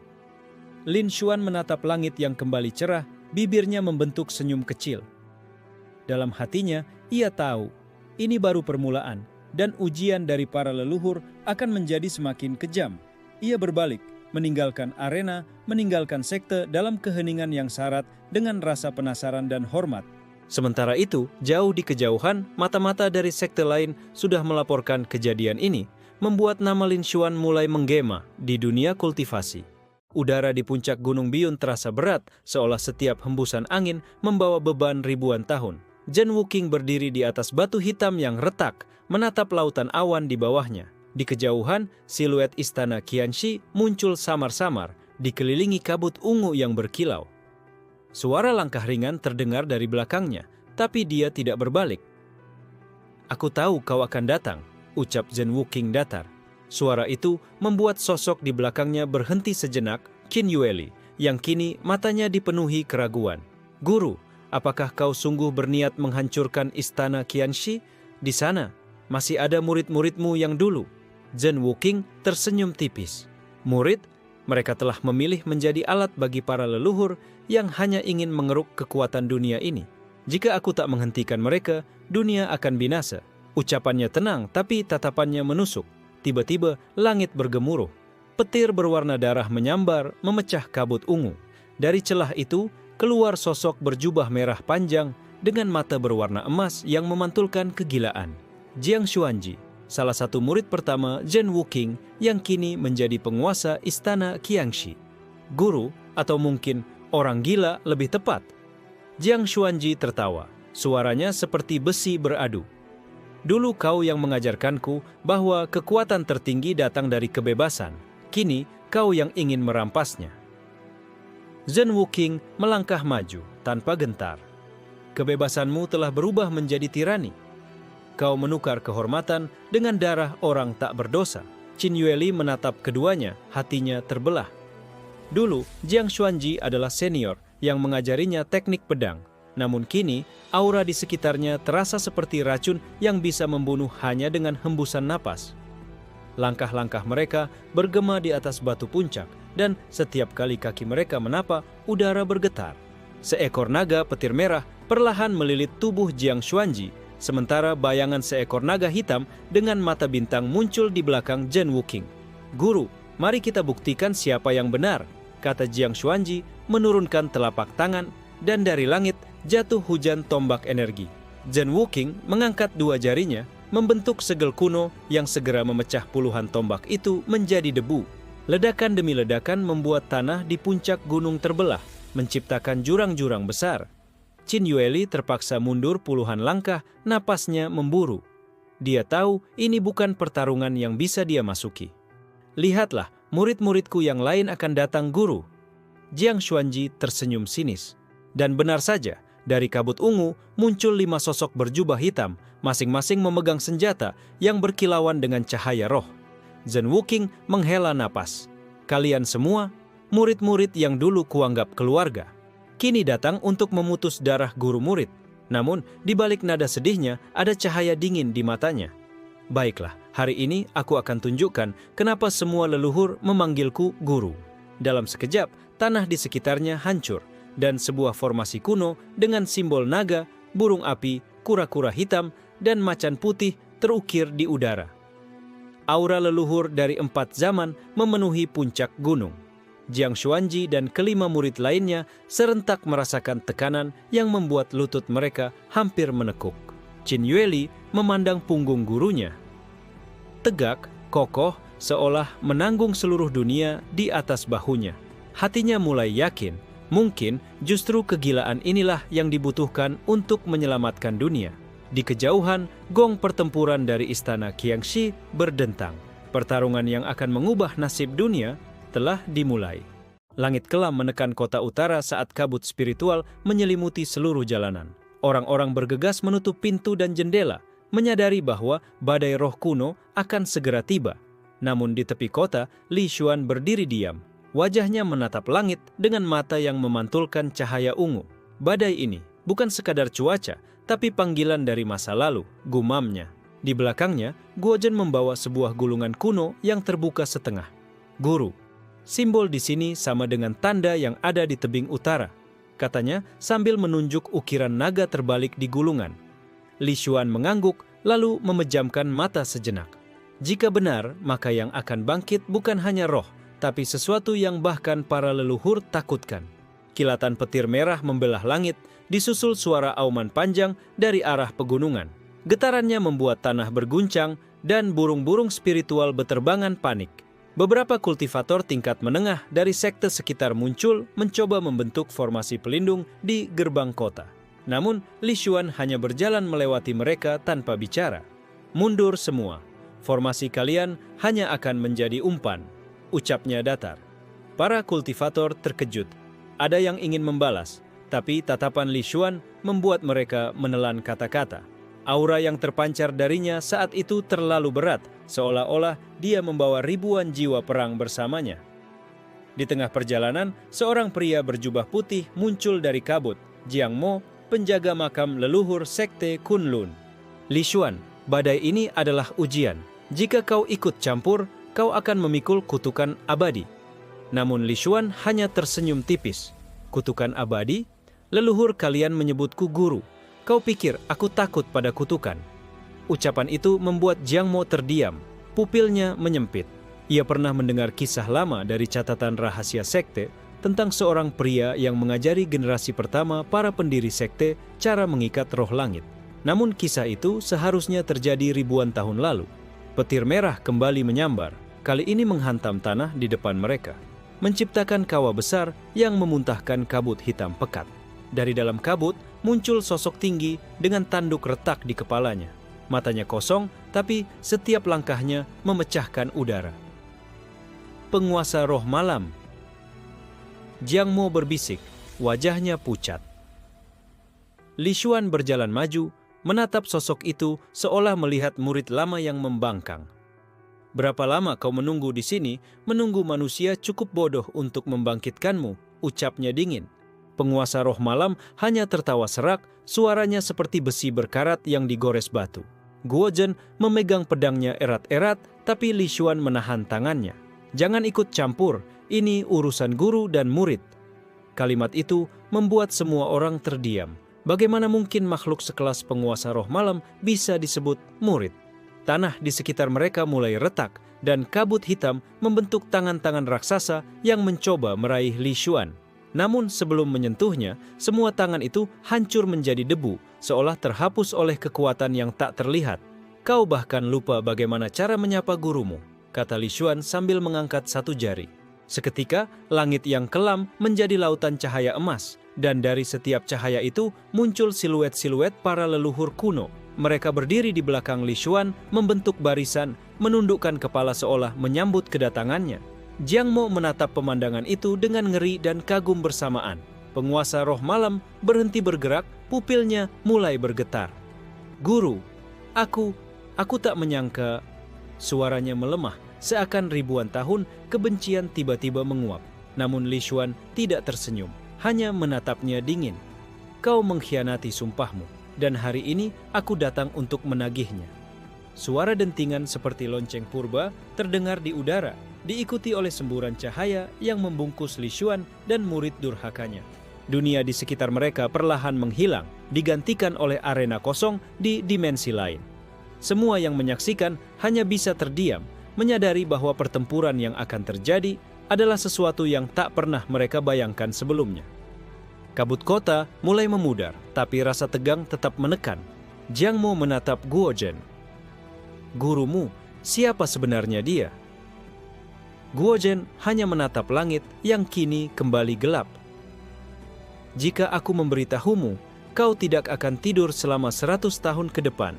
Lin Xuan menatap langit yang kembali cerah, bibirnya membentuk senyum kecil. Dalam hatinya, ia tahu, ini baru permulaan, dan ujian dari para leluhur akan menjadi semakin kejam. Ia berbalik, meninggalkan arena, meninggalkan sekte dalam keheningan yang syarat dengan rasa penasaran dan hormat. Sementara itu, jauh di kejauhan, mata-mata dari sekte lain sudah melaporkan kejadian ini, membuat nama Lin Xuan mulai menggema di dunia kultivasi. Udara di puncak Gunung Biyun terasa berat, seolah setiap hembusan angin membawa beban ribuan tahun. Zhen Wuqing berdiri di atas batu hitam yang retak, menatap lautan awan di bawahnya. Di kejauhan, siluet istana Qianxi muncul samar-samar, dikelilingi kabut ungu yang berkilau. Suara langkah ringan terdengar dari belakangnya, tapi dia tidak berbalik. "Aku tahu kau akan datang," ucap Zhen Wuqing datar. Suara itu membuat sosok di belakangnya berhenti sejenak, Qin Yueli, yang kini matanya dipenuhi keraguan. "Guru, apakah kau sungguh berniat menghancurkan istana Qianxi? Di sana masih ada murid-muridmu yang dulu." Zhen Wuqing tersenyum tipis. "Murid? Mereka telah memilih menjadi alat bagi para leluhur yang hanya ingin mengeruk kekuatan dunia ini. Jika aku tak menghentikan mereka, dunia akan binasa." Ucapannya tenang, tapi tatapannya menusuk. Tiba-tiba langit bergemuruh. Petir berwarna darah menyambar, memecah kabut ungu. Dari celah itu, keluar sosok berjubah merah panjang dengan mata berwarna emas yang memantulkan kegilaan. Jiang Xuanji, salah satu murid pertama Zhen Wuqing yang kini menjadi penguasa istana Qianxi. "Guru, atau mungkin orang gila lebih tepat." Jiang Xuanji tertawa, suaranya seperti besi beradu. "Dulu kau yang mengajarkanku bahwa kekuatan tertinggi datang dari kebebasan. Kini kau yang ingin merampasnya." Zhen Wuqing melangkah maju tanpa gentar. "Kebebasanmu telah berubah menjadi tirani. Kau menukar kehormatan dengan darah orang tak berdosa." Qin Yueli menatap keduanya, hatinya terbelah. Dulu, Jiang Xuanji adalah senior yang mengajarinya teknik pedang. Namun kini, aura di sekitarnya terasa seperti racun yang bisa membunuh hanya dengan hembusan napas. Langkah-langkah mereka bergema di atas batu puncak, dan setiap kali kaki mereka menapak, udara bergetar. Seekor naga petir merah perlahan melilit tubuh Jiang Xuanji, sementara bayangan seekor naga hitam dengan mata bintang muncul di belakang Zhen Wuqing. "Guru, mari kita buktikan siapa yang benar," kata Jiang Xuanji menurunkan telapak tangan, dan dari langit jatuh hujan tombak energi. Zhen Wuqing mengangkat dua jarinya, membentuk segel kuno yang segera memecah puluhan tombak itu menjadi debu. Ledakan demi ledakan membuat tanah di puncak gunung terbelah, menciptakan jurang-jurang besar. Qin Yueli terpaksa mundur puluhan langkah, napasnya memburu. Dia tahu ini bukan pertarungan yang bisa dia masuki. "Lihatlah, murid-muridku yang lain akan datang, Guru. Jiang Xuanji tersenyum sinis. Dan benar saja, dari kabut ungu muncul 5 sosok berjubah hitam, masing-masing memegang senjata yang berkilauan dengan cahaya roh. Zhen Wuqing menghela napas. Kalian semua, murid-murid yang dulu kuanggap keluarga, kini datang untuk memutus darah guru murid. Namun, di balik nada sedihnya, ada cahaya dingin di matanya. Baiklah, hari ini aku akan tunjukkan kenapa semua leluhur memanggilku guru. Dalam sekejap, tanah di sekitarnya hancur, dan sebuah formasi kuno dengan simbol naga, burung api, kura-kura hitam, dan macan putih terukir di udara. Aura leluhur dari 4 zaman memenuhi puncak gunung. Jiang Xuanji dan kelima murid lainnya serentak merasakan tekanan yang membuat lutut mereka hampir menekuk. Qin Yueli memandang punggung gurunya. Tegak, kokoh, seolah menanggung seluruh dunia di atas bahunya. Hatinya mulai yakin, mungkin justru kegilaan inilah yang dibutuhkan untuk menyelamatkan dunia. Di kejauhan, gong pertempuran dari istana Qiangxi berdentang. Pertarungan yang akan mengubah nasib dunia telah dimulai. Langit kelam menekan kota utara saat kabut spiritual menyelimuti seluruh jalanan. Orang-orang bergegas menutup pintu dan jendela, menyadari bahwa badai roh kuno akan segera tiba. Namun di tepi kota, Li Xuan berdiri diam. Wajahnya menatap langit dengan mata yang memantulkan cahaya ungu. Badai ini bukan sekadar cuaca, tapi panggilan dari masa lalu, gumamnya. Di belakangnya, Guozhen membawa sebuah gulungan kuno yang terbuka setengah. Guru. Simbol di sini sama dengan tanda yang ada di tebing utara, katanya sambil menunjuk ukiran naga terbalik di gulungan. Li Xuan mengangguk lalu memejamkan mata sejenak. Jika benar, maka yang akan bangkit bukan hanya roh, tapi sesuatu yang bahkan para leluhur takutkan. Kilatan petir merah membelah langit, disusul suara auman panjang dari arah pegunungan. Getarannya membuat tanah berguncang dan burung-burung spiritual beterbangan panik. Beberapa kultivator tingkat menengah dari sekte sekitar muncul mencoba membentuk formasi pelindung di gerbang kota. Namun, Li Xuan hanya berjalan melewati mereka tanpa bicara. Mundur semua. Formasi kalian hanya akan menjadi umpan, ucapnya datar. Para kultivator terkejut. Ada yang ingin membalas, tapi tatapan Li Xuan membuat mereka menelan kata-kata. Aura yang terpancar darinya saat itu terlalu berat, seolah-olah dia membawa ribuan jiwa perang bersamanya. Di tengah perjalanan, seorang pria berjubah putih muncul dari kabut, Jiang Mo, penjaga makam leluhur sekte Kunlun. Li Xuan, badai ini adalah ujian. Jika kau ikut campur, kau akan memikul kutukan abadi. Namun Li Xuan hanya tersenyum tipis. Kutukan abadi? Leluhur kalian menyebutku guru. Kau pikir aku takut pada kutukan? Ucapan itu membuat Jiang Mo terdiam. Pupilnya menyempit. Ia pernah mendengar kisah lama dari catatan rahasia sekte tentang seorang pria yang mengajari generasi pertama para pendiri sekte cara mengikat roh langit. Namun kisah itu seharusnya terjadi ribuan tahun lalu. Petir merah kembali menyambar, kali ini menghantam tanah di depan mereka, menciptakan kawah besar yang memuntahkan kabut hitam pekat. Dari dalam kabut muncul sosok tinggi dengan tanduk retak di kepalanya. Matanya kosong, tapi setiap langkahnya memecahkan udara. Penguasa roh malam. Jiang Mo berbisik, wajahnya pucat. Li Xuan berjalan maju, menatap sosok itu seolah melihat murid lama yang membangkang. Berapa lama kau menunggu di sini? Menunggu manusia cukup bodoh untuk membangkitkanmu, ucapnya dingin. Penguasa roh malam hanya tertawa serak, suaranya seperti besi berkarat yang digores batu. Guozhen memegang pedangnya erat-erat, tapi Li Xuan menahan tangannya. Jangan ikut campur, ini urusan guru dan murid. Kalimat itu membuat semua orang terdiam. Bagaimana mungkin makhluk sekelas penguasa roh malam bisa disebut murid? Tanah di sekitar mereka mulai retak, dan kabut hitam membentuk tangan-tangan raksasa yang mencoba meraih Li Xuan. Namun sebelum menyentuhnya, semua tangan itu hancur menjadi debu, seolah terhapus oleh kekuatan yang tak terlihat. Kau bahkan lupa bagaimana cara menyapa gurumu, kata Li Xuan sambil mengangkat satu jari. Seketika, langit yang kelam menjadi lautan cahaya emas, dan dari setiap cahaya itu muncul siluet-siluet para leluhur kuno. Mereka berdiri di belakang Li Xuan, membentuk barisan, menundukkan kepala seolah menyambut kedatangannya. Jiang Mo menatap pemandangan itu dengan ngeri dan kagum bersamaan. Penguasa roh malam berhenti bergerak, pupilnya mulai bergetar. "Guru, aku tak menyangka." Suaranya melemah, seakan ribuan tahun kebencian tiba-tiba menguap. Namun Li Xuan tidak tersenyum, hanya menatapnya dingin. "Kau mengkhianati sumpahmu, dan hari ini aku datang untuk menagihnya." Suara dentingan seperti lonceng purba terdengar di udara, diikuti oleh semburan cahaya yang membungkus Li Xuan dan murid durhakanya. Dunia di sekitar mereka perlahan menghilang, digantikan oleh arena kosong di dimensi lain. Semua yang menyaksikan hanya bisa terdiam, menyadari bahwa pertempuran yang akan terjadi adalah sesuatu yang tak pernah mereka bayangkan sebelumnya. Kabut kota mulai memudar, tapi rasa tegang tetap menekan. Jiang Mo menatap Guo Zhen. "Gurumu, siapa sebenarnya dia?" Guo Zhen hanya menatap langit yang kini kembali gelap. "Jika aku memberitahumu, kau tidak akan tidur selama 100 tahun ke depan.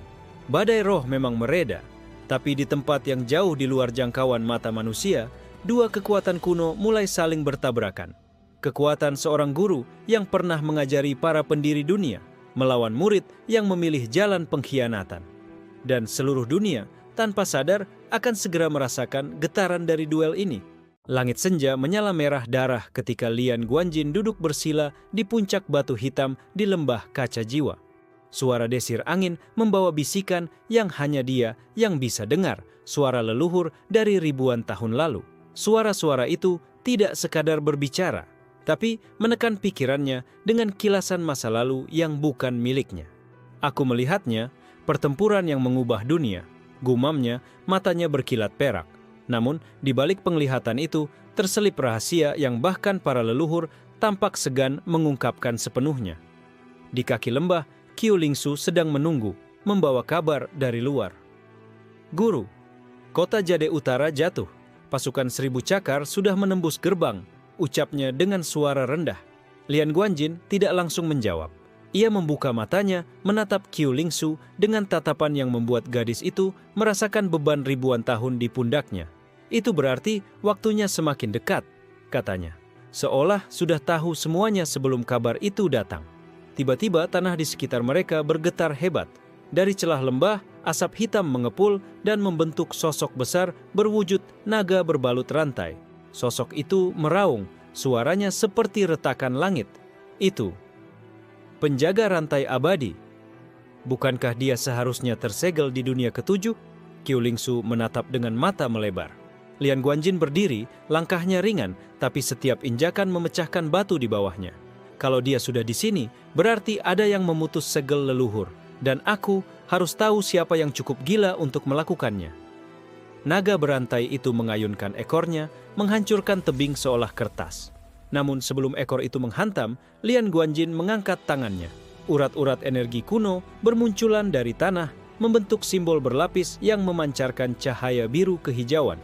Badai roh memang mereda, tapi di tempat yang jauh di luar jangkauan mata manusia, dua kekuatan kuno mulai saling bertabrakan. Kekuatan seorang guru yang pernah mengajari para pendiri dunia, melawan murid yang memilih jalan pengkhianatan. Dan seluruh dunia, tanpa sadar, akan segera merasakan getaran dari duel ini." Langit senja menyala merah darah ketika Lian Guanjin duduk bersila di puncak batu hitam di lembah kaca jiwa. Suara desir angin membawa bisikan yang hanya dia yang bisa dengar, suara leluhur dari ribuan tahun lalu. Suara-suara itu tidak sekadar berbicara, tapi menekan pikirannya dengan kilasan masa lalu yang bukan miliknya. "Aku melihatnya, pertempuran yang mengubah dunia," gumamnya, matanya berkilat perak. Namun, di balik penglihatan itu, terselip rahasia yang bahkan para leluhur tampak segan mengungkapkan sepenuhnya. Di kaki lembah, Qiu Lingsu sedang menunggu, membawa kabar dari luar. "Guru, kota Jade Utara jatuh. Pasukan 1000 cakar sudah menembus gerbang," ucapnya dengan suara rendah. Lian Guanjin tidak langsung menjawab. Ia membuka matanya, menatap Qiu Lingsu dengan tatapan yang membuat gadis itu merasakan beban ribuan tahun di pundaknya. "Itu berarti waktunya semakin dekat," katanya. Seolah sudah tahu semuanya sebelum kabar itu datang. Tiba-tiba tanah di sekitar mereka bergetar hebat. Dari celah lembah, asap hitam mengepul dan membentuk sosok besar berwujud naga berbalut rantai. Sosok itu meraung, suaranya seperti retakan langit. "Itu penjaga rantai abadi. Bukankah dia seharusnya tersegel di dunia ketujuh?" Qiu Lingsu menatap dengan mata melebar. Lian Guanjin berdiri, langkahnya ringan, tapi setiap injakan memecahkan batu di bawahnya. "Kalau dia sudah di sini, berarti ada yang memutus segel leluhur, dan aku harus tahu siapa yang cukup gila untuk melakukannya." Naga berantai itu mengayunkan ekornya, menghancurkan tebing seolah kertas. Namun sebelum ekor itu menghantam, Lian Guanjin mengangkat tangannya. Urat-urat energi kuno bermunculan dari tanah, membentuk simbol berlapis yang memancarkan cahaya biru kehijauan.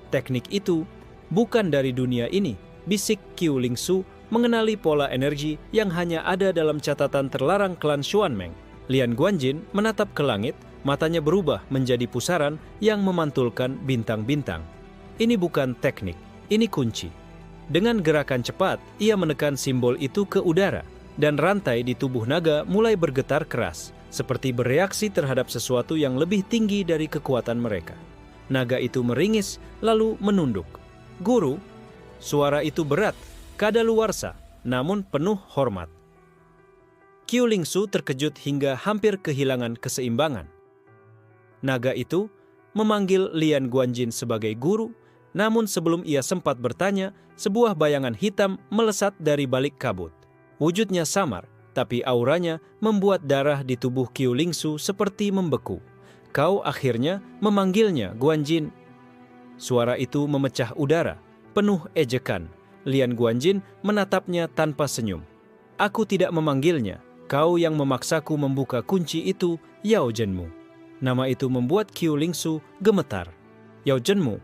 "Teknik itu bukan dari dunia ini," bisik Qiu Lingsu, mengenali pola energi yang hanya ada dalam catatan terlarang klan Xuanmeng. Lian Guanjin menatap ke langit, matanya berubah menjadi pusaran yang memantulkan bintang-bintang. "Ini bukan teknik, ini kunci." Dengan gerakan cepat, ia menekan simbol itu ke udara, dan rantai di tubuh naga mulai bergetar keras, seperti bereaksi terhadap sesuatu yang lebih tinggi dari kekuatan mereka. Naga itu meringis, lalu menunduk. "Guru," suara itu berat, kadaluarsa, namun penuh hormat. Qiu Lingsu terkejut hingga hampir kehilangan keseimbangan. Naga itu memanggil Lian Guanjin sebagai guru, namun sebelum ia sempat bertanya, sebuah bayangan hitam melesat dari balik kabut. Wujudnya samar, tapi auranya membuat darah di tubuh Qiu Lingsu seperti membeku. "Kau akhirnya memanggilnya, Guanjin." Suara itu memecah udara, penuh ejekan. Lian Guanjin menatapnya tanpa senyum. "Aku tidak memanggilnya. Kau yang memaksaku membuka kunci itu, Yao Zhenmu." Nama itu membuat Qiu Lingsu gemetar. Yao Zhenmu,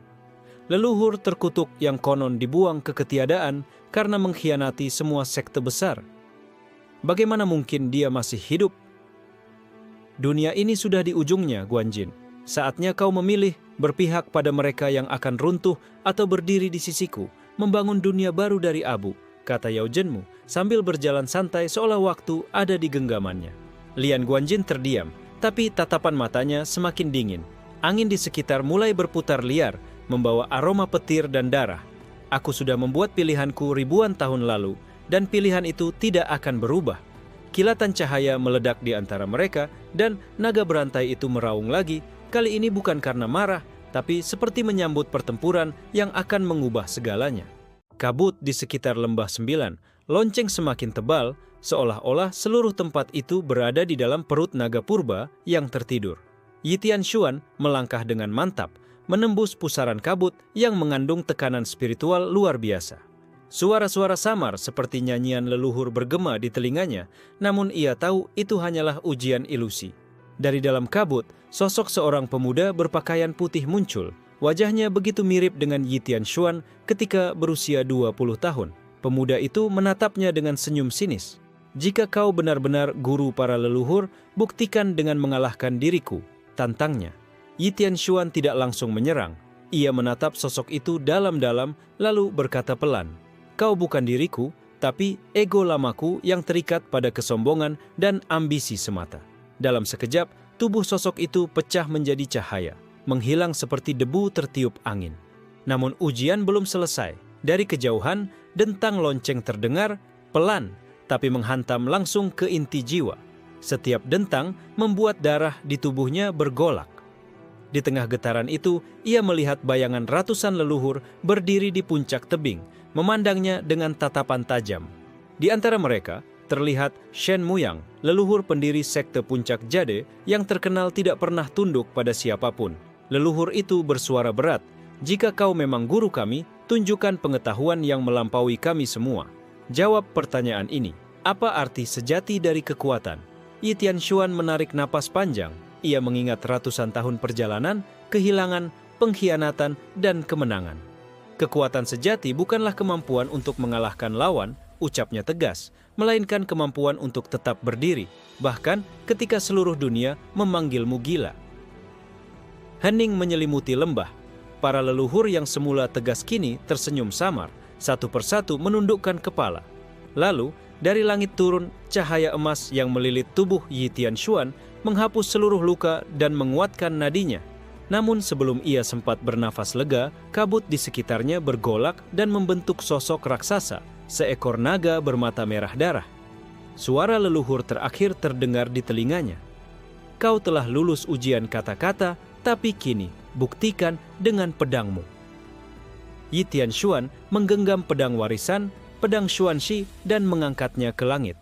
leluhur terkutuk yang konon dibuang ke ketiadaan karena mengkhianati semua sekte besar. Bagaimana mungkin dia masih hidup? "Dunia ini sudah di ujungnya, Guanjin. Saatnya kau memilih berpihak pada mereka yang akan runtuh atau berdiri di sisiku, membangun dunia baru dari abu, kata Yao Zhenmu sambil berjalan santai seolah waktu ada di genggamannya. Lian Guanjin terdiam, tapi tatapan matanya semakin dingin. Angin di sekitar mulai berputar liar, membawa aroma petir dan darah. Aku sudah membuat pilihanku ribuan tahun lalu, dan pilihan itu tidak akan berubah. Kilatan cahaya meledak di antara mereka, dan naga berantai itu meraung lagi, kali ini bukan karena marah, tapi seperti menyambut pertempuran yang akan mengubah segalanya. Kabut di sekitar Lembah Sembilan, lonceng semakin tebal, seolah-olah seluruh tempat itu berada di dalam perut naga purba yang tertidur. Yi Tianshuan melangkah dengan mantap, menembus pusaran kabut yang mengandung tekanan spiritual luar biasa. Suara-suara samar seperti nyanyian leluhur bergema di telinganya, namun ia tahu itu hanyalah ujian ilusi. Dari dalam kabut, sosok seorang pemuda berpakaian putih muncul. Wajahnya begitu mirip dengan Yi Tianshuan ketika berusia 20 tahun. Pemuda itu menatapnya dengan senyum sinis. Jika kau benar-benar guru para leluhur, buktikan dengan mengalahkan diriku, tantangnya. Yi Tianshuan tidak langsung menyerang. Ia menatap sosok itu dalam-dalam lalu berkata pelan, "Kau bukan diriku, tapi ego lamaku yang terikat pada kesombongan dan ambisi semata." Dalam sekejap, tubuh sosok itu pecah menjadi cahaya, menghilang seperti debu tertiup angin. Namun ujian belum selesai. Dari kejauhan, dentang lonceng terdengar, pelan, tapi menghantam langsung ke inti jiwa. Setiap dentang membuat darah di tubuhnya bergolak. Di tengah getaran itu, ia melihat bayangan ratusan leluhur berdiri di puncak tebing, memandangnya dengan tatapan tajam. Di antara mereka, terlihat Shen Muyang, leluhur pendiri sekte puncak Jade yang terkenal tidak pernah tunduk pada siapapun. Leluhur itu bersuara berat, "Jika kau memang guru kami, tunjukkan pengetahuan yang melampaui kami semua. Jawab pertanyaan ini, apa arti sejati dari kekuatan?" Yi Tianshuan menarik napas panjang. Ia mengingat ratusan tahun perjalanan, kehilangan, pengkhianatan, dan kemenangan. Kekuatan sejati bukanlah kemampuan untuk mengalahkan lawan, ucapnya tegas, melainkan kemampuan untuk tetap berdiri, bahkan ketika seluruh dunia memanggilmu gila. Hening menyelimuti lembah. Para leluhur yang semula tegas kini tersenyum samar, satu persatu menundukkan kepala. Lalu, dari langit turun cahaya emas yang melilit tubuh Yi Tianshuan, menghapus seluruh luka dan menguatkan nadinya. Namun sebelum ia sempat bernafas lega, kabut di sekitarnya bergolak dan membentuk sosok raksasa, seekor naga bermata merah darah. Suara leluhur terakhir terdengar di telinganya. "Kau telah lulus ujian kata-kata, tapi kini buktikan dengan pedangmu." Yi Tianshuan menggenggam pedang warisan, pedang Xuanxi, dan mengangkatnya ke langit.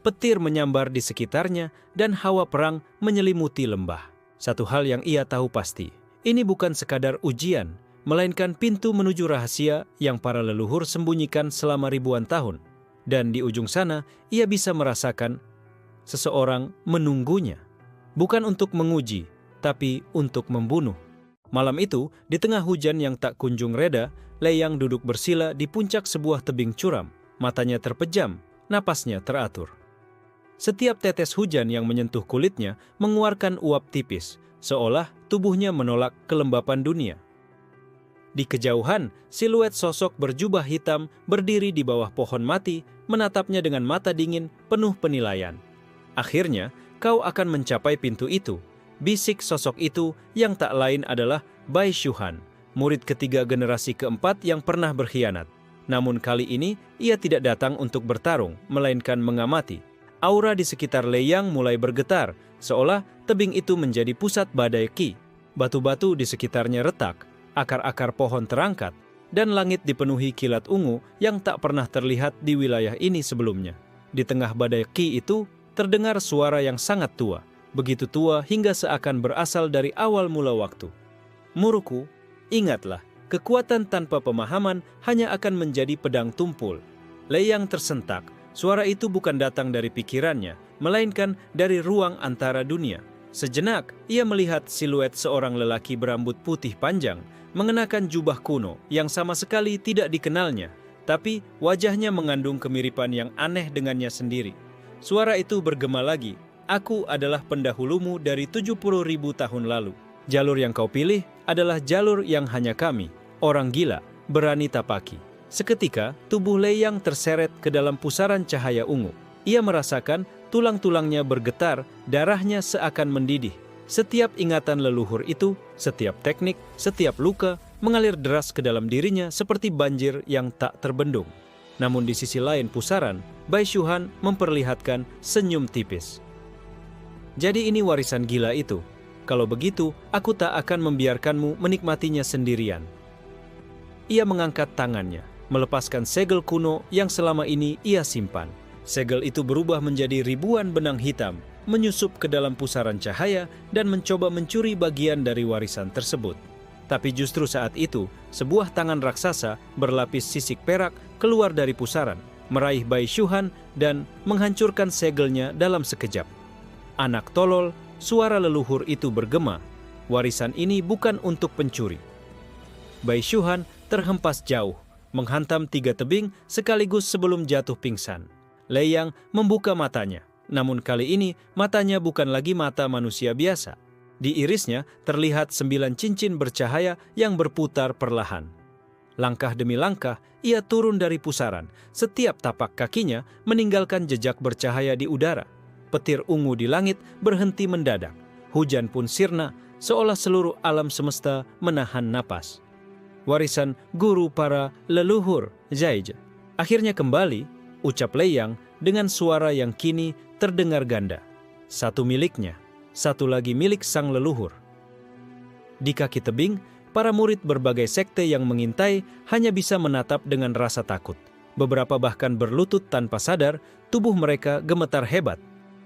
Petir menyambar di sekitarnya dan hawa perang menyelimuti lembah. Satu hal yang ia tahu pasti, ini bukan sekadar ujian, melainkan pintu menuju rahasia yang para leluhur sembunyikan selama ribuan tahun. Dan di ujung sana, ia bisa merasakan seseorang menunggunya. Bukan untuk menguji, tapi untuk membunuh. Malam itu, di tengah hujan yang tak kunjung reda, Lei Yang duduk bersila di puncak sebuah tebing curam. Matanya terpejam, napasnya teratur. Setiap tetes hujan yang menyentuh kulitnya mengeluarkan uap tipis, seolah tubuhnya menolak kelembapan dunia. Di kejauhan, siluet sosok berjubah hitam berdiri di bawah pohon mati, menatapnya dengan mata dingin penuh penilaian. "Akhirnya, kau akan mencapai pintu itu," bisik sosok itu yang tak lain adalah Bai Shuhan, murid ketiga generasi keempat yang pernah berkhianat. Namun kali ini, ia tidak datang untuk bertarung, melainkan mengamati. Aura di sekitar Lei Yang mulai bergetar, seolah tebing itu menjadi pusat badai Qi. Batu-batu di sekitarnya retak, akar-akar pohon terangkat, dan langit dipenuhi kilat ungu yang tak pernah terlihat di wilayah ini sebelumnya. Di tengah badai Qi itu, terdengar suara yang sangat tua, begitu tua hingga seakan berasal dari awal mula waktu. "Muruku, ingatlah, kekuatan tanpa pemahaman hanya akan menjadi pedang tumpul." Lei Yang tersentak. Suara itu bukan datang dari pikirannya, melainkan dari ruang antara dunia. Sejenak, ia melihat siluet seorang lelaki berambut putih panjang, mengenakan jubah kuno yang sama sekali tidak dikenalnya, tapi wajahnya mengandung kemiripan yang aneh dengannya sendiri. Suara itu bergema lagi, Aku adalah pendahulumu dari 70.000 tahun lalu. Jalur yang kau pilih adalah jalur yang hanya kami, orang gila, berani tapaki. Seketika, tubuh Lei Yang terseret ke dalam pusaran cahaya ungu. Ia merasakan tulang-tulangnya bergetar, darahnya seakan mendidih. Setiap ingatan leluhur itu, setiap teknik, setiap luka, mengalir deras ke dalam dirinya seperti banjir yang tak terbendung. Namun di sisi lain pusaran, Bai Shuhan memperlihatkan senyum tipis. Jadi ini warisan gila itu. Kalau begitu, aku tak akan membiarkanmu menikmatinya sendirian. Ia mengangkat tangannya, melepaskan segel kuno yang selama ini ia simpan. Segel itu berubah menjadi ribuan benang hitam, menyusup ke dalam pusaran cahaya dan mencoba mencuri bagian dari warisan tersebut. Tapi justru saat itu, sebuah tangan raksasa berlapis sisik perak keluar dari pusaran, meraih Bai Shuhan dan menghancurkan segelnya dalam sekejap. Anak tolol, suara leluhur itu bergema. Warisan ini bukan untuk pencuri. Bai Shuhan terhempas jauh, menghantam 3 tebing sekaligus sebelum jatuh pingsan. Lei Yang membuka matanya, namun kali ini matanya bukan lagi mata manusia biasa. Di irisnya terlihat 9 cincin bercahaya yang berputar perlahan. Langkah demi langkah, ia turun dari pusaran. Setiap tapak kakinya meninggalkan jejak bercahaya di udara. Petir ungu di langit berhenti mendadak. Hujan pun sirna, seolah seluruh alam semesta menahan napas. Warisan guru para leluhur, Zaij, akhirnya kembali, ucap Lei Yang dengan suara yang kini terdengar ganda. Satu miliknya, satu lagi milik sang leluhur. Di kaki tebing, para murid berbagai sekte yang mengintai hanya bisa menatap dengan rasa takut. Beberapa bahkan berlutut tanpa sadar, tubuh mereka gemetar hebat.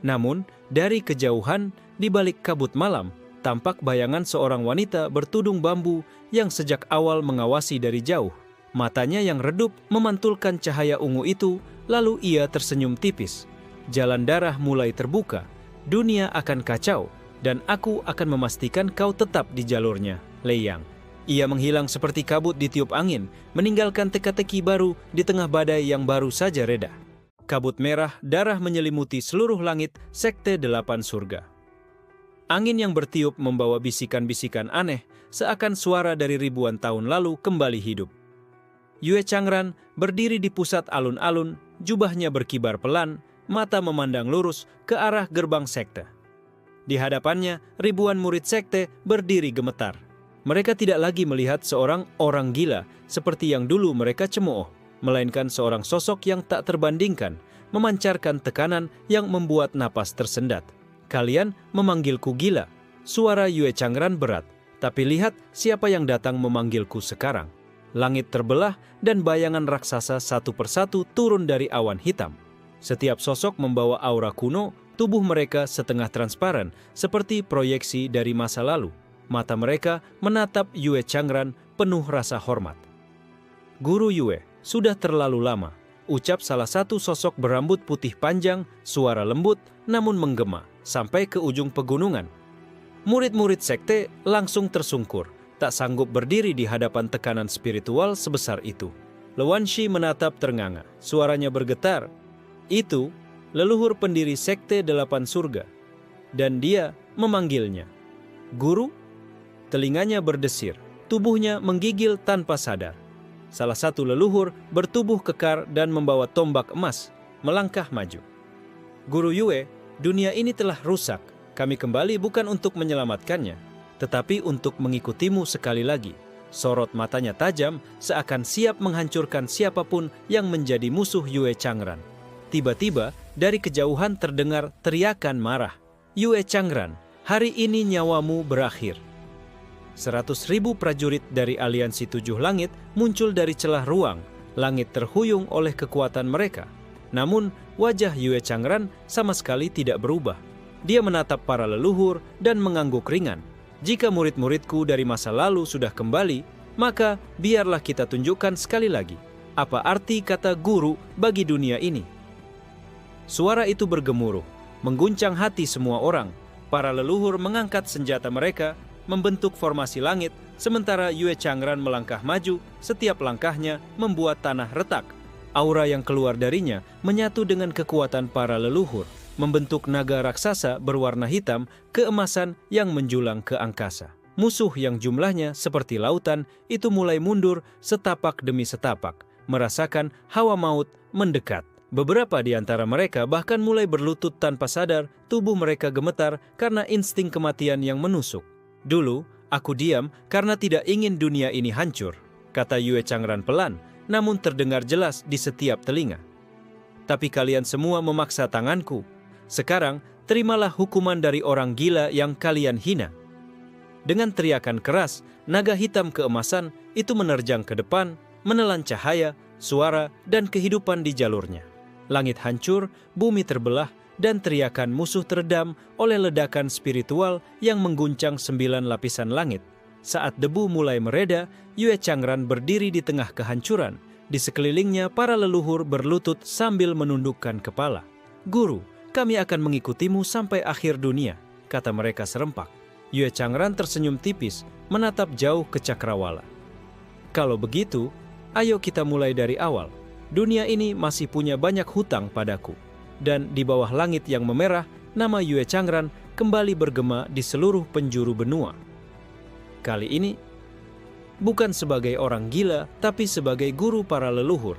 Namun, dari kejauhan, di balik kabut malam, tampak bayangan seorang wanita bertudung bambu yang sejak awal mengawasi dari jauh. Matanya yang redup memantulkan cahaya ungu itu, lalu ia tersenyum tipis. Jalan darah mulai terbuka. Dunia akan kacau, dan aku akan memastikan kau tetap di jalurnya, Lei Yang. Ia menghilang seperti kabut ditiup angin, meninggalkan teka-teki baru di tengah badai yang baru saja reda. Kabut merah darah menyelimuti seluruh langit sekte 8 surga. Angin yang bertiup membawa bisikan-bisikan aneh, seakan suara dari ribuan tahun lalu kembali hidup. Yue Changran berdiri di pusat alun-alun, jubahnya berkibar pelan, mata memandang lurus ke arah gerbang sekte. Di hadapannya, ribuan murid sekte berdiri gemetar. Mereka tidak lagi melihat seorang orang gila seperti yang dulu mereka cemooh, melainkan seorang sosok yang tak terbandingkan, memancarkan tekanan yang membuat napas tersendat. Kalian memanggilku gila. Suara Yue Changran berat, tapi lihat siapa yang datang memanggilku sekarang. Langit terbelah dan bayangan raksasa satu persatu turun dari awan hitam. Setiap sosok membawa aura kuno, tubuh mereka setengah transparan, seperti proyeksi dari masa lalu. Mata mereka menatap Yue Changran penuh rasa hormat. Guru Yue, sudah terlalu lama, ucap salah satu sosok berambut putih panjang, suara lembut namun menggema, sampai ke ujung pegunungan. Murid-murid sekte langsung tersungkur, tak sanggup berdiri di hadapan tekanan spiritual sebesar itu. Luan Shi menatap ternganga, suaranya bergetar. Itu leluhur pendiri sekte 8 surga, dan dia memanggilnya. Guru? Telinganya berdesir, tubuhnya menggigil tanpa sadar. Salah satu leluhur bertubuh kekar dan membawa tombak emas, melangkah maju. Guru Yue, dunia ini telah rusak. Kami kembali bukan untuk menyelamatkannya, tetapi untuk mengikutimu sekali lagi. Sorot matanya tajam, seakan siap menghancurkan siapapun yang menjadi musuh Yue Changran. Tiba-tiba, dari kejauhan terdengar teriakan marah. Yue Changran, hari ini nyawamu berakhir. 100.000 prajurit dari aliansi 7 langit muncul dari celah ruang. Langit terhuyung oleh kekuatan mereka. Namun, wajah Yue Changran sama sekali tidak berubah. Dia menatap para leluhur dan mengangguk ringan. Jika murid-muridku dari masa lalu sudah kembali, maka biarlah kita tunjukkan sekali lagi apa arti kata guru bagi dunia ini. Suara itu bergemuruh, mengguncang hati semua orang. Para leluhur mengangkat senjata mereka, membentuk formasi langit, sementara Yue Changran melangkah maju, setiap langkahnya membuat tanah retak. Aura yang keluar darinya menyatu dengan kekuatan para leluhur. membentuk naga raksasa berwarna hitam keemasan yang menjulang ke angkasa. Musuh yang jumlahnya seperti lautan itu mulai mundur setapak demi setapak, merasakan hawa maut mendekat. Beberapa di antara mereka bahkan mulai berlutut tanpa sadar, tubuh mereka gemetar karena insting kematian yang menusuk. Dulu, aku diam karena tidak ingin dunia ini hancur, kata Yue Changran pelan, namun terdengar jelas di setiap telinga. Tapi kalian semua memaksa tanganku. Sekarang, terimalah hukuman dari orang gila yang kalian hina. Dengan teriakan keras, naga hitam keemasan itu menerjang ke depan, menelan cahaya, suara, dan kehidupan di jalurnya. Langit hancur, bumi terbelah, dan teriakan musuh teredam oleh ledakan spiritual yang mengguncang 9 lapisan langit. Saat debu mulai mereda, Yue Changran berdiri di tengah kehancuran. Di sekelilingnya, para leluhur berlutut sambil menundukkan kepala. "Guru, kami akan mengikutimu sampai akhir dunia," kata mereka serempak. Yue Changran tersenyum tipis, menatap jauh ke cakrawala. "Kalau begitu, ayo kita mulai dari awal. Dunia ini masih punya banyak hutang padaku." Dan di bawah langit yang memerah, nama Yue Changran kembali bergema di seluruh penjuru benua. Kali ini, bukan sebagai orang gila, tapi sebagai guru para leluhur.